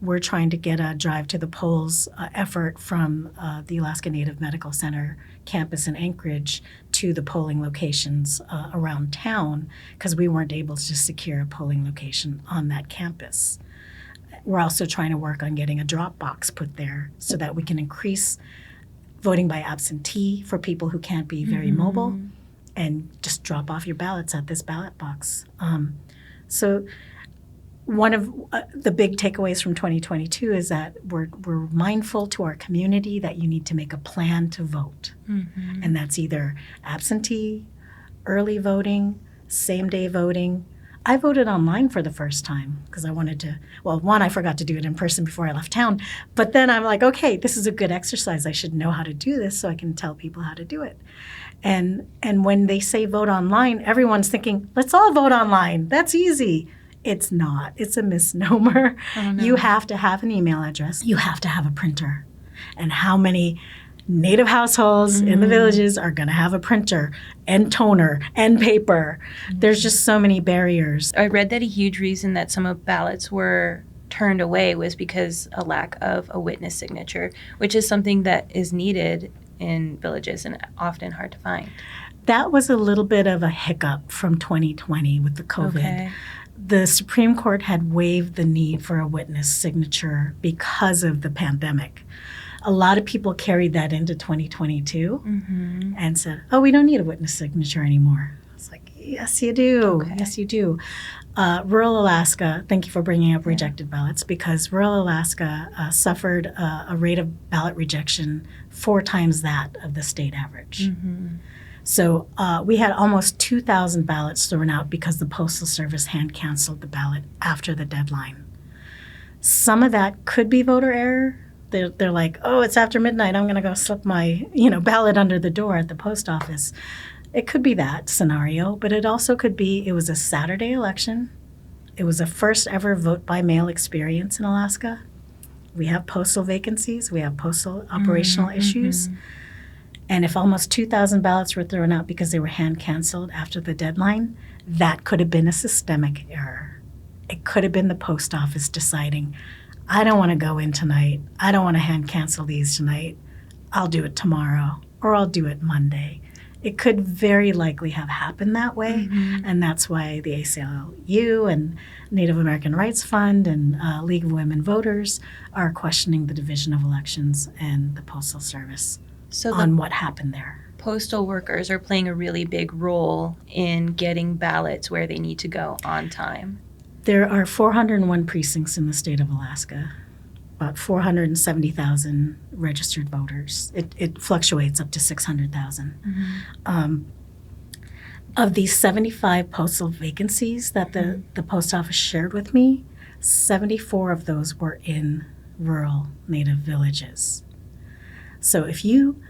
We're trying to get a drive to the polls effort from the Alaska Native Medical Center campus in Anchorage to the polling locations around town, because we weren't able to secure a polling location on that campus. We're also trying to work on getting a drop box put there so that we can increase voting by absentee for people who can't be very mobile, and just drop off your ballots at this ballot box. So one of the big takeaways from 2022 is that we're mindful to our community that you need to make a plan to vote. And that's either absentee, early voting, same-day voting. I voted online for the first time because I wanted to, I forgot to do it in person before I left town. But then I'm like, okay, this is a good exercise. I should know how to do this so I can tell people how to do it. And when they say vote online, everyone's thinking, let's all vote online. That's easy. It's not. It's a misnomer. Oh, no. You have to have an email address. You have to have a printer. And how many Native households in the villages are going to have a printer and toner and paper? There's just so many barriers. I read that a huge reason that some of ballots were turned away was because a lack of a witness signature, which is something that is needed in villages and often hard to find. That was a little bit of a hiccup from 2020 with the COVID. Okay. The Supreme Court had waived the need for a witness signature because of the pandemic. A lot of people carried that into 2022 and said, oh, we don't need a witness signature anymore. I was like, yes, you do. Okay. Yes, you do. Rural Alaska, thank you for bringing up rejected ballots, because rural Alaska suffered a rate of ballot rejection 4 times that of the state average. So we had almost 2,000 ballots thrown out because the Postal Service hand-canceled the ballot after the deadline. Some of that could be voter error. They're like, oh, it's after midnight. I'm going to go slip my ballot under the door at the post office. It could be that scenario, but it also could be it was a Saturday election. It was a first ever vote by mail experience in Alaska. We have postal vacancies. We have postal operational issues. And if almost 2,000 ballots were thrown out because they were hand-canceled after the deadline, that could have been a systemic error. It could have been the post office deciding, I don't want to go in tonight. I don't want to hand-cancel these tonight. I'll do it tomorrow, or I'll do it Monday. It could very likely have happened that way, and that's why the ACLU and Native American Rights Fund and League of Women Voters are questioning the Division of Elections and the Postal Service on what happened there. Postal workers are playing a really big role in getting ballots where they need to go on time. There are 401 precincts in the state of Alaska, about 470,000 registered voters. It fluctuates up to 600,000. Of these 75 postal vacancies that the post office shared with me, 74 of those were in rural Native villages. So if you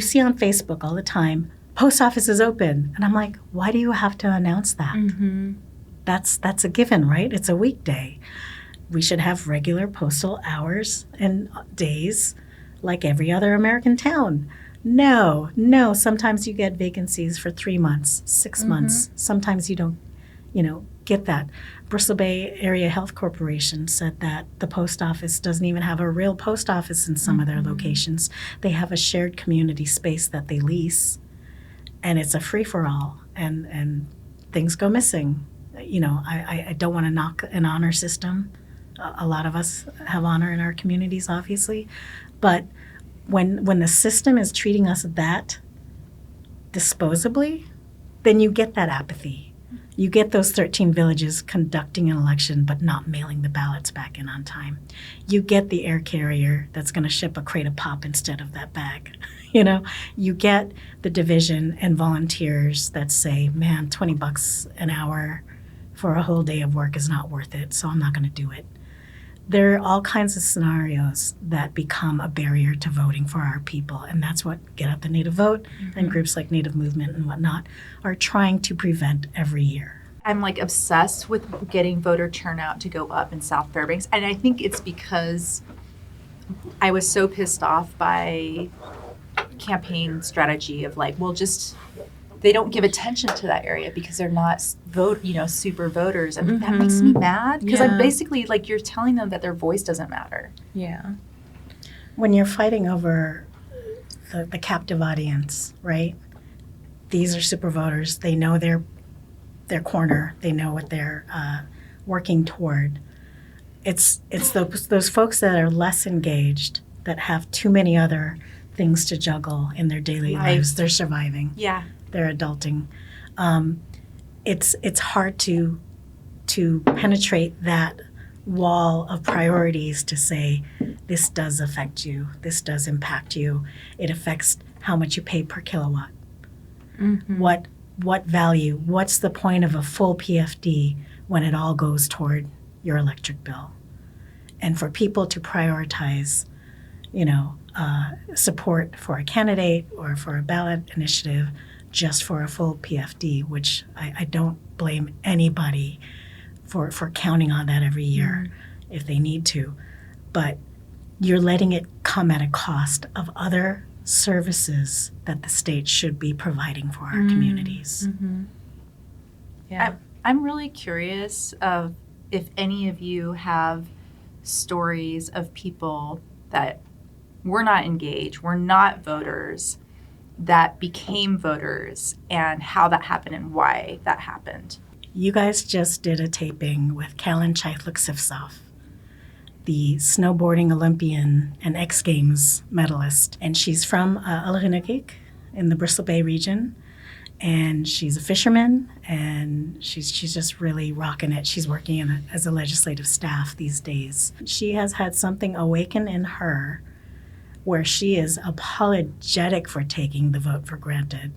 see on Facebook all the time, post office is open, and I'm like, why do you have to announce that? That's a given, right? It's a weekday. We should have regular postal hours and days like every other American town. No. Sometimes you get vacancies for 3 months, 6 months. Sometimes you don't, get that. Bristol Bay Area Health Corporation said that the post office doesn't even have a real post office in some of their locations. They have a shared community space that they lease, and it's a free-for-all, and things go missing. I don't want to knock an honor system. A lot of us have honor in our communities, obviously, but when the system is treating us that disposably, then you get that apathy. You get those 13 villages conducting an election but not mailing the ballots back in on time. You get the air carrier that's going to ship a crate of pop instead of that bag. You get the division and volunteers that say, man, $20 an hour for a whole day of work is not worth it, so I'm not going to do it. There are all kinds of scenarios that become a barrier to voting for our people, and that's what Get Out the Native Vote and groups like Native Movement and whatnot are trying to prevent every year. I'm obsessed with getting voter turnout to go up in South Fairbanks, and I think it's because I was so pissed off by campaign strategy of they don't give attention to that area because they're not super voters, and that makes me mad because I'm basically you're telling them that their voice doesn't matter. Yeah. When you're fighting over the captive audience, right? These are super voters. They know their corner. They know what they're working toward. It's those folks that are less engaged, that have too many other things to juggle in their daily lives. They're surviving. Yeah. They're adulting. It's hard to penetrate that wall of priorities to say, this does affect you, this does impact you, it affects how much you pay per kilowatt. What value, what's the point of a full PFD when it all goes toward your electric bill? And for people to prioritize, support for a candidate or for a ballot initiative just for a full PFD, which I don't blame anybody for counting on that every year if they need to. But you're letting it come at a cost of other services that the state should be providing for our communities. Yeah. I'm really curious of if any of you have stories of people that were not engaged, were not voters, that became voters, and how that happened and why that happened. You guys just did a taping with Callan Sifsov, the snowboarding Olympian and X Games medalist. And she's from Alaganagic in the Bristol Bay region. And she's a fisherman, and she's just really rocking it. She's working as a legislative staff these days. She has had something awaken in her where she is apologetic for taking the vote for granted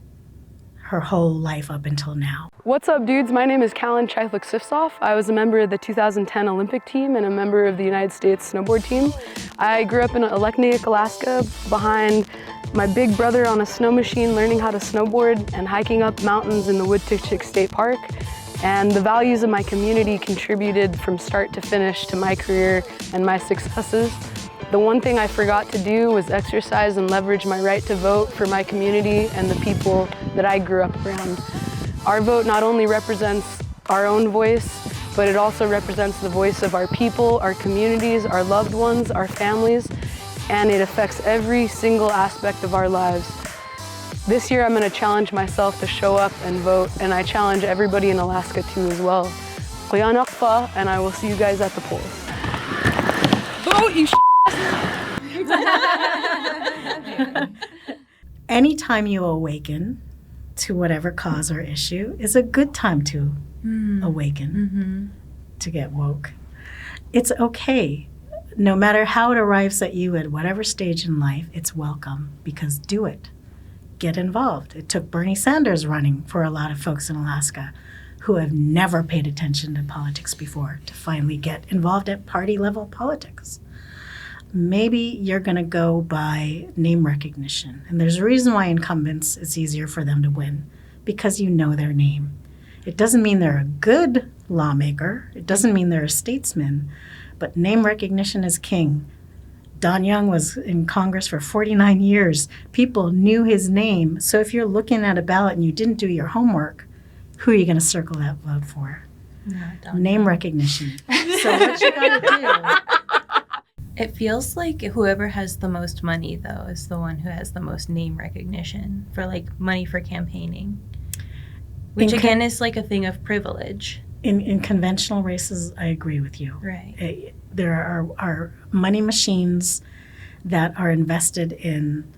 her whole life up until now. What's up, dudes? My name is Callan Sifsov. I was a member of the 2010 Olympic team and a member of the United States snowboard team. I grew up in Alekneyuk, Alaska, behind my big brother on a snow machine learning how to snowboard and hiking up mountains in the Woods-Orrison State Park. And the values of my community contributed from start to finish to my career and my successes. The one thing I forgot to do was exercise and leverage my right to vote for my community and the people that I grew up around. Our vote not only represents our own voice, but it also represents the voice of our people, our communities, our loved ones, our families, and it affects every single aspect of our lives. This year I'm going to challenge myself to show up and vote, and I challenge everybody in Alaska to as well. And I will see you guys at the polls. Vote, you Anytime you awaken to whatever cause or issue is a good time to awaken. to get woke. It's okay. No matter how it arrives at you at whatever stage in life, it's welcome, because do it. Get involved. It took Bernie Sanders running for a lot of folks in Alaska who have never paid attention to politics before to finally get involved at party level politics. Maybe you're going to go by name recognition. And there's a reason why incumbents, it's easier for them to win, because you know their name. It doesn't mean they're a good lawmaker. It doesn't mean they're a statesman. But name recognition is king. Don Young was in Congress for 49 years. People knew his name. So if you're looking at a ballot and you didn't do your homework, who are you going to circle that vote for? Name recognition. So what you got to do... It feels like whoever has the most money, though, is the one who has the most name recognition for, like, money for campaigning. Which, again, is like a thing of privilege. In conventional races, I agree with you. Right. There are money machines that are invested in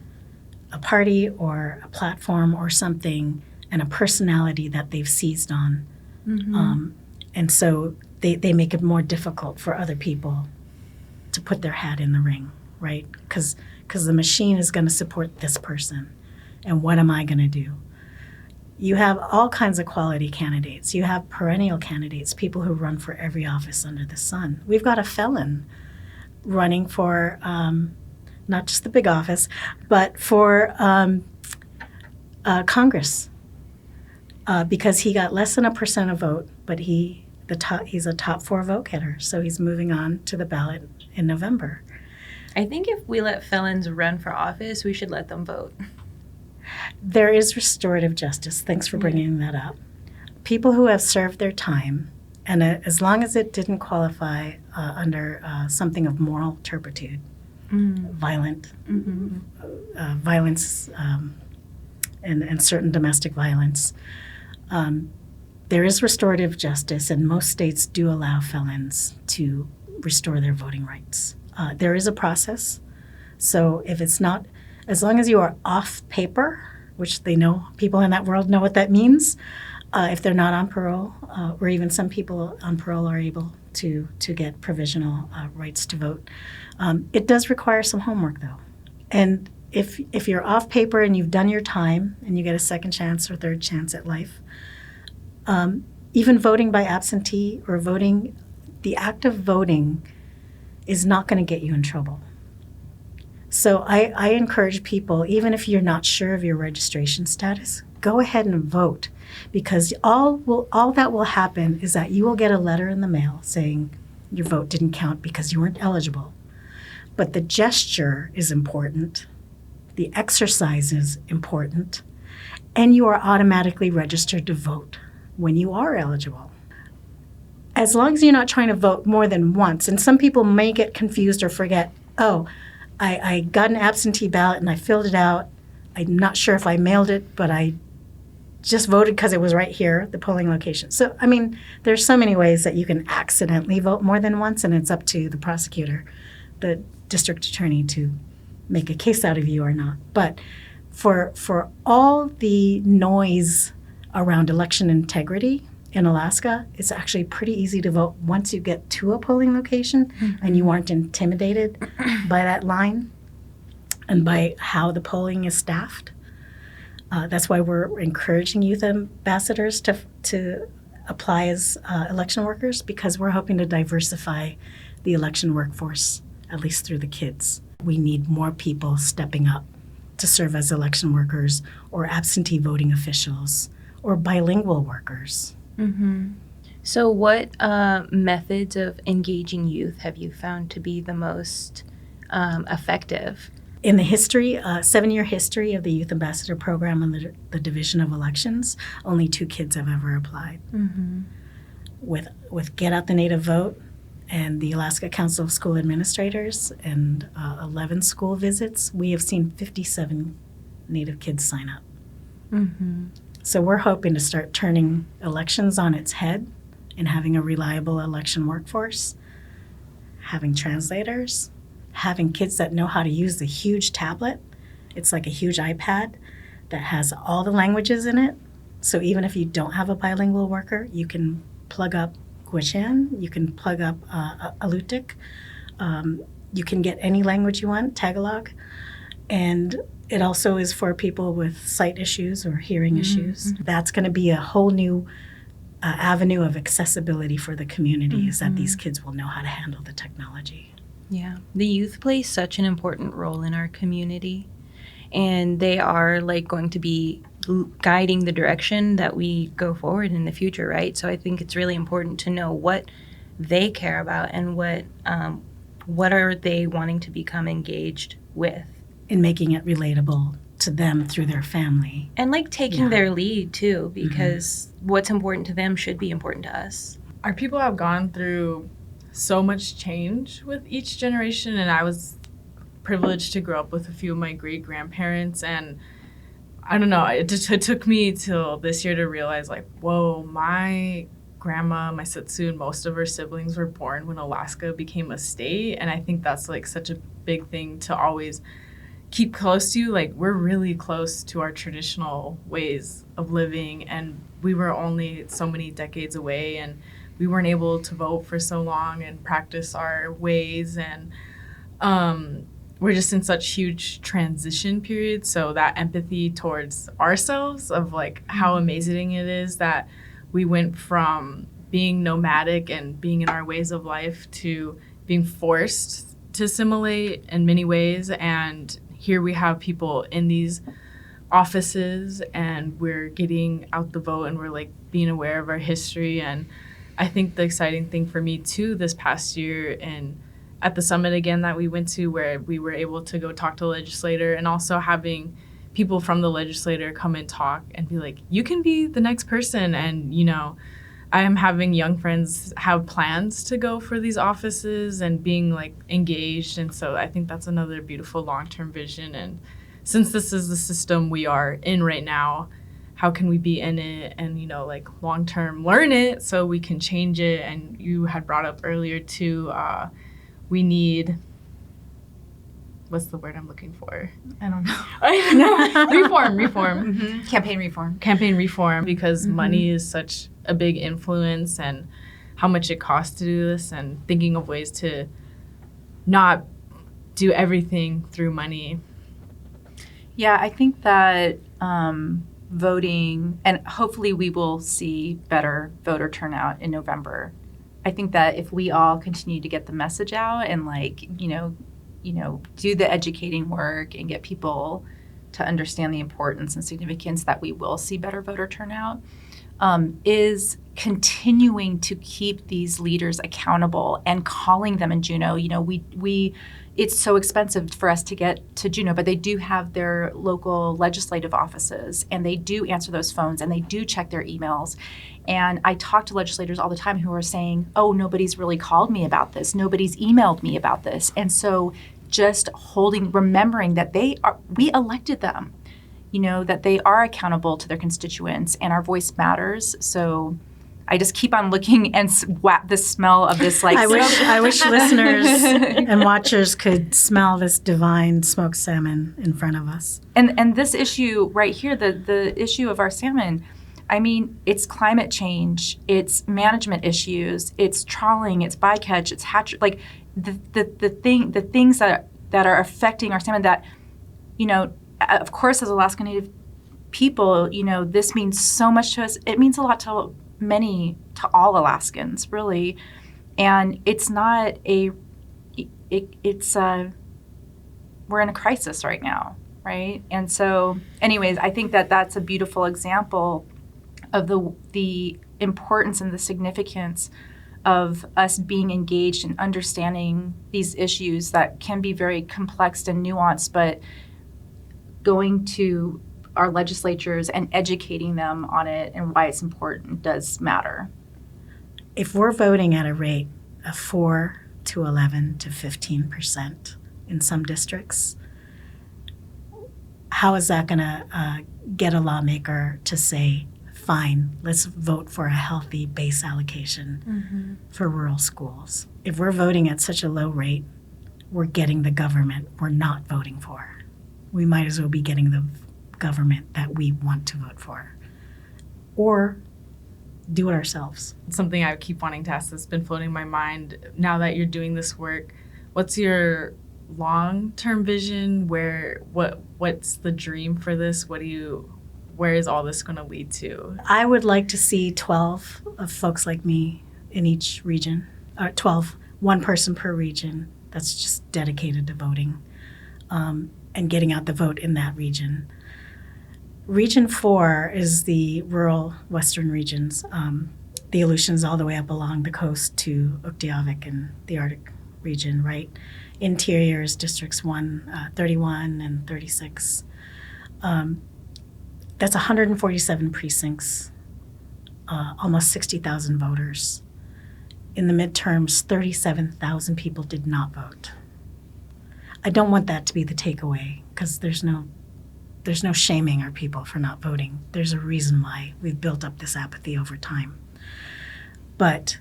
a party or a platform or something and a personality that they've seized on. Mm-hmm. And so they make it more difficult for other people to put their hat in the ring, right? Because the machine is going to support this person. And what am I going to do? You have all kinds of quality candidates. You have perennial candidates, people who run for every office under the sun. We've got a felon running for not just the big office, but for Congress because he got less than 1% of vote, but he's a top 4 vote getter. So he's moving on to the ballot in November. I think if we let felons run for office, we should let them vote. There is restorative justice. Thanks for bringing that up. People who have served their time, and as long as it didn't qualify under something of moral turpitude, violence, and certain domestic violence, there is restorative justice, and most states do allow felons to restore their voting rights. There is a process. So if it's not, as long as you are off paper, which they know, people in that world know what that means, if they're not on parole, or even some people on parole are able to get provisional rights to vote. It does require some homework, though. And if you're off paper and you've done your time and you get a second chance or third chance at life, even voting by absentee or voting, the act of voting is not going to get you in trouble. So I encourage people, even if you're not sure of your registration status, go ahead and vote, because all that will happen is that you will get a letter in the mail saying your vote didn't count because you weren't eligible. But the gesture is important, the exercise is important, and you are automatically registered to vote when you are eligible. As long as you're not trying to vote more than once, and some people may get confused or forget, I got an absentee ballot and I filled it out. I'm not sure if I mailed it, but I just voted because it was right here, the polling location. So, I mean, there's so many ways that you can accidentally vote more than once, and it's up to the prosecutor, the district attorney, to make a case out of you or not. But for all the noise around election integrity in Alaska, it's actually pretty easy to vote once you get to a polling location and you aren't intimidated by that line and by how the polling is staffed. That's why we're encouraging youth ambassadors to apply as election workers, because we're hoping to diversify the election workforce, at least through the kids. We need more people stepping up to serve as election workers or absentee voting officials or bilingual workers. Mm-hmm. So what methods of engaging youth have you found to be the most effective? In the history, 7-year history of the Youth Ambassador Program and the Division of Elections, only 2 kids have ever applied. Mm-hmm. With Get Out the Native Vote and the Alaska Council of School Administrators and 11 school visits, we have seen 57 Native kids sign up. Mm-hmm. So we're hoping to start turning elections on its head and having a reliable election workforce, having translators, having kids that know how to use the huge tablet. It's like a huge iPad that has all the languages in it. So even if you don't have a bilingual worker, you can plug up Gwich'in. You can plug up Alutiiq. You can get any language you want, Tagalog. And it also is for people with sight issues or hearing issues. That's going to be a whole new avenue of accessibility for the community, is that these kids will know how to handle the technology. Yeah. The youth play such an important role in our community, and they are like going to be guiding the direction that we go forward in the future, right? So I think it's really important to know what they care about and what are they wanting to become engaged with. In making it relatable to them through their family. And like taking their lead too, because what's important to them should be important to us. Our people have gone through so much change with each generation, and I was privileged to grow up with a few of my great-grandparents, and I don't know, it took me till this year to realize, like, whoa, my grandma, my Setsu, and most of her siblings were born when Alaska became a state, and I think that's like such a big thing to always keep close to. Like, we're really close to our traditional ways of living, and we were only so many decades away, and we weren't able to vote for so long and practice our ways, and we're just in such huge transition periods. So that empathy towards ourselves of like how amazing it is that we went from being nomadic and being in our ways of life to being forced to assimilate in many ways, and here we have people in these offices and we're getting out the vote and we're like being aware of our history. And I think the exciting thing for me too this past year, and at the summit again that we went to, where we were able to go talk to the legislator, and also having people from the legislator come and talk and be like, you can be the next person. And, you know, I am having young friends have plans to go for these offices and being like engaged. And so I think that's another beautiful long-term vision. And since this is the system we are in right now, how can we be in it and, you know, like long-term learn it so we can change it? And you had brought up earlier too, we need, what's the word I'm looking for? I don't know. Reform. Campaign reform, because money is such a big influence, and how much it costs to do this, and thinking of ways to not do everything through money. Yeah, I think that voting, and hopefully we will see better voter turnout in November. I think that if we all continue to get the message out and do the educating work and get people to understand the importance and significance, that we will see better voter turnout, is continuing to keep these leaders accountable and calling them in Juneau. You know, it's so expensive for us to get to Juneau, but they do have their local legislative offices, and they do answer those phones, and they do check their emails. And I talk to legislators all the time who are saying, oh, nobody's really called me about this. Nobody's emailed me about this. And so just remembering that we elected them, you know, that they are accountable to their constituents and our voice matters. So I just keep on looking and the smell of this, like, I wish listeners and watchers could smell this divine smoked salmon in front of us. And this issue right here, the issue of our salmon, I mean, it's climate change, it's management issues, it's trawling, it's bycatch, it's hatchery, like the things that are affecting our salmon that, you know, of course, as Alaska Native people, you know, this means so much to us. It means a lot to all Alaskans, really. And it's not we're in a crisis right now, right? And so, anyways, I think that that's a beautiful example of the importance and the significance of us being engaged and understanding these issues that can be very complex and nuanced, but going to our legislatures and educating them on it and why it's important does matter. If we're voting at a rate of 4 to 11 to 15% in some districts, how is that going to get a lawmaker to say, fine, let's vote for a healthy base allocation for rural schools? If we're voting at such a low rate, we're getting the government we're not voting for. We might as well be getting the government that we want to vote for. Or do it ourselves. Something I keep wanting to ask that's been floating in my mind now that you're doing this work. What's your long-term vision? What's the dream for this? Where is all this going to lead to? I would like to see 12 of folks like me in each region, 12, one person per region that's just dedicated to voting and getting out the vote in that region. Region 4 is the rural western regions, the Aleutians all the way up along the coast to Uktiavik and the Arctic region, right? Interior is districts 31 and 36. That's 147 precincts, almost 60,000 voters. In the midterms, 37,000 people did not vote. I don't want that to be the takeaway, because there's no shaming our people for not voting. There's a reason why we've built up this apathy over time. But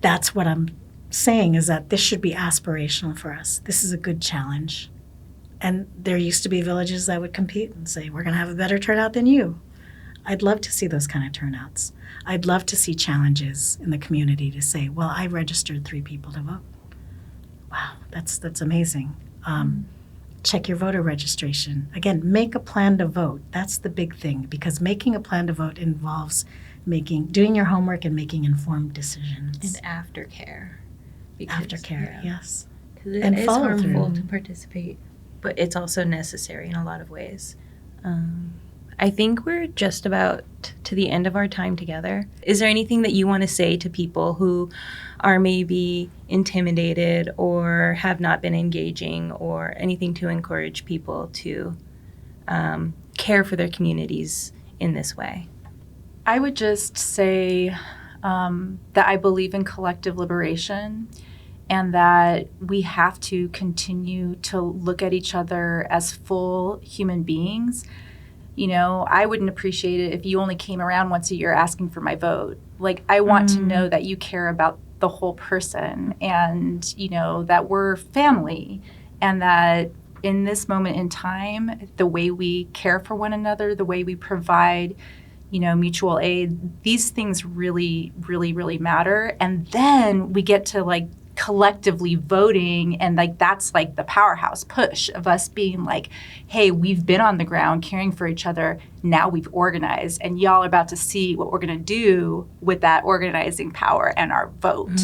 that's what I'm saying, is that this should be aspirational for us. This is a good challenge. And there used to be villages that would compete and say, we're going to have a better turnout than you. I'd love to see those kind of turnouts. I'd love to see challenges in the community to say, well, I registered 3 people to vote. Wow, that's amazing. Check your voter registration. Again, make a plan to vote. That's the big thing, because making a plan to vote involves doing your homework and making informed decisions. And aftercare. Aftercare, yes. Because it And is follow harmful through. to participate, but it's also necessary in a lot of ways. I think we're just about to the end of our time together. Is there anything that you want to say to people who are maybe intimidated or have not been engaging, or anything to encourage people to care for their communities in this way? I would just say that I believe in collective liberation, and that we have to continue to look at each other as full human beings. You know, I wouldn't appreciate it if you only came around once a year asking for my vote. Like, I want to know that you care about the whole person, and, you know, that we're family, and that in this moment in time, the way we care for one another, the way we provide, you know, mutual aid, these things really, really, really matter. And then we get to, like, collectively voting, and like that's like the powerhouse push of us being like, hey, we've been on the ground caring for each other, now we've organized, and y'all are about to see what we're going to do with that organizing power and our vote.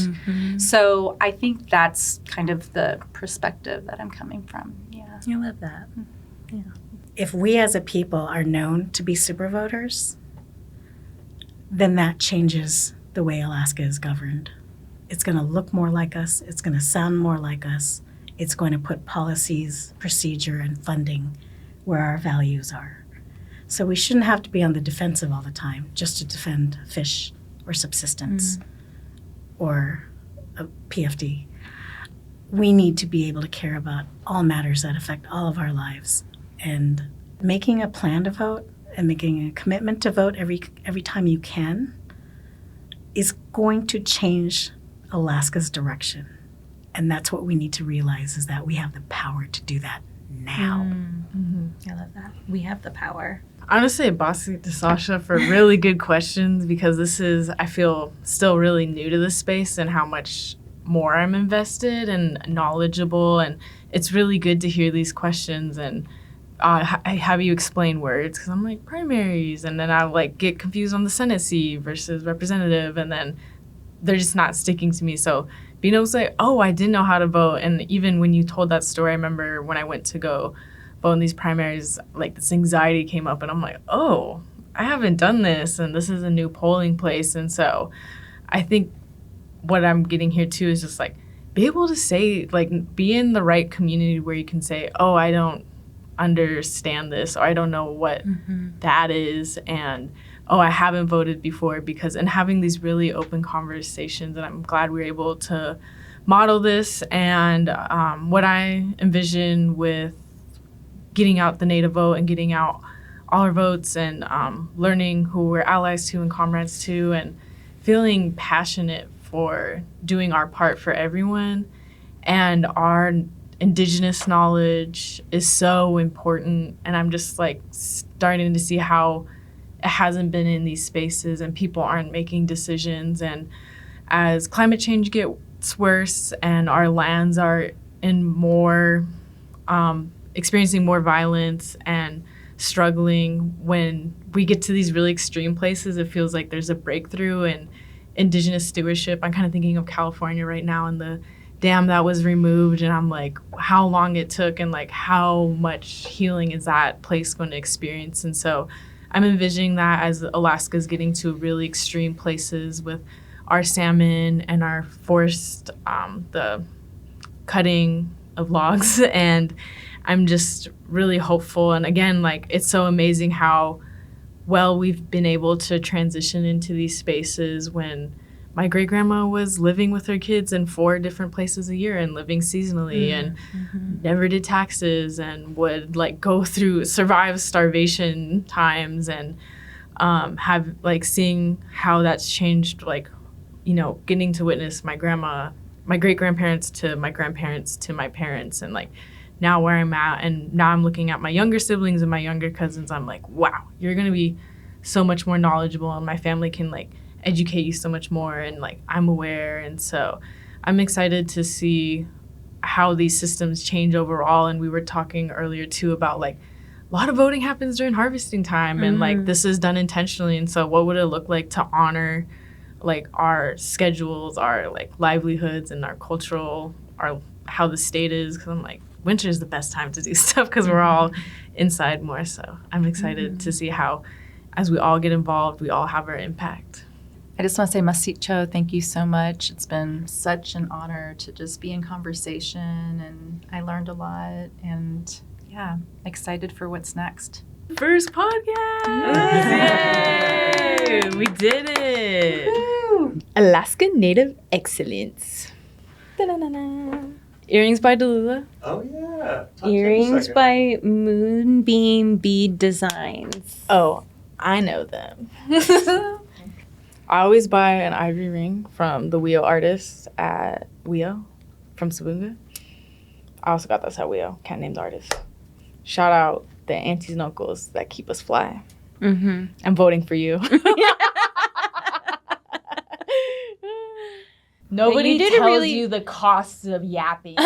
So I think that's kind of the perspective that I'm coming from. Yeah, I love that. Yeah. If we as a people are known to be super voters, then that changes the way Alaska is governed. It's going to look more like us. It's going to sound more like us. It's going to put policies, procedure, and funding where our values are. So we shouldn't have to be on the defensive all the time just to defend fish or subsistence or a PFD. We need to be able to care about all matters that affect all of our lives. And making a plan to vote and making a commitment to vote every time you can is going to change Alaska's direction. And that's what we need to realize, is that we have the power to do that now. I love that. We have the power. I want to say Basi to Sasha for really good questions, because this is, I feel, still really new to this space and how much more I'm invested and knowledgeable. And it's really good to hear these questions and I have you explain words, because I'm like, primaries, and then I like get confused on the Senate seat versus representative, and then they're just not sticking to me. So being able to say, oh, I didn't know how to vote. And even when you told that story, I remember when I went to go vote in these primaries, like this anxiety came up, and I'm like, oh, I haven't done this, and this is a new polling place. And so I think what I'm getting here too is just like, be able to say, like, be in the right community where you can say, oh, I don't understand this, or I don't know what that is, and oh, I haven't voted before, and having these really open conversations. And I'm glad we were able to model this. And what I envision with getting out the Native vote and getting out all our votes, and learning who we're allies to and comrades to, and feeling passionate for doing our part for everyone. And our Indigenous knowledge is so important. And I'm just like starting to see how it hasn't been in these spaces and people aren't making decisions. And as climate change gets worse and our lands are in more, experiencing more violence and struggling, when we get to these really extreme places, it feels like there's a breakthrough in Indigenous stewardship. I'm kind of thinking of California right now and the dam that was removed, and I'm like, how long it took and like how much healing is that place going to experience. And so I'm envisioning that as Alaska's getting to really extreme places with our salmon and our forced, the cutting of logs. And I'm just really hopeful. And again, like, it's so amazing how well we've been able to transition into these spaces when my great-grandma was living with her kids in 4 different places a year and living seasonally and never did taxes and would like go through survive starvation times and have like seeing how that's changed, like, you know, getting to witness my great-grandparents to my grandparents to my parents, and like now where I'm at, and now I'm looking at my younger siblings and my younger cousins. I'm like, wow, you're gonna be so much more knowledgeable and my family can like educate you so much more, and like I'm aware. And so I'm excited to see how these systems change overall. And we were talking earlier too about like a lot of voting happens during harvesting time, and like this is done intentionally. And so what would it look like to honor like our schedules, our like livelihoods, and our cultural, our how the state is? Because I'm like, winter is the best time to do stuff because we're all inside more. So I'm excited to see how, as we all get involved, we all have our impact. I just want to say, Masicho, thank you so much. It's been such an honor to just be in conversation, and I learned a lot, and yeah, excited for what's next. First podcast! Yay! We did it! Woo! Alaska Native Excellence. Da-na-na-na. Earrings by Delula. Oh, yeah. Earrings by Moonbeam Bead Designs. Oh, I know them. I always buy an ivory ring from the Weo artist at Weo from Sabunga. I also got this at Weo. Can't name the artist. Shout out the aunties and uncles that keep us fly. I'm voting for you. Nobody tells you the costs of yapping.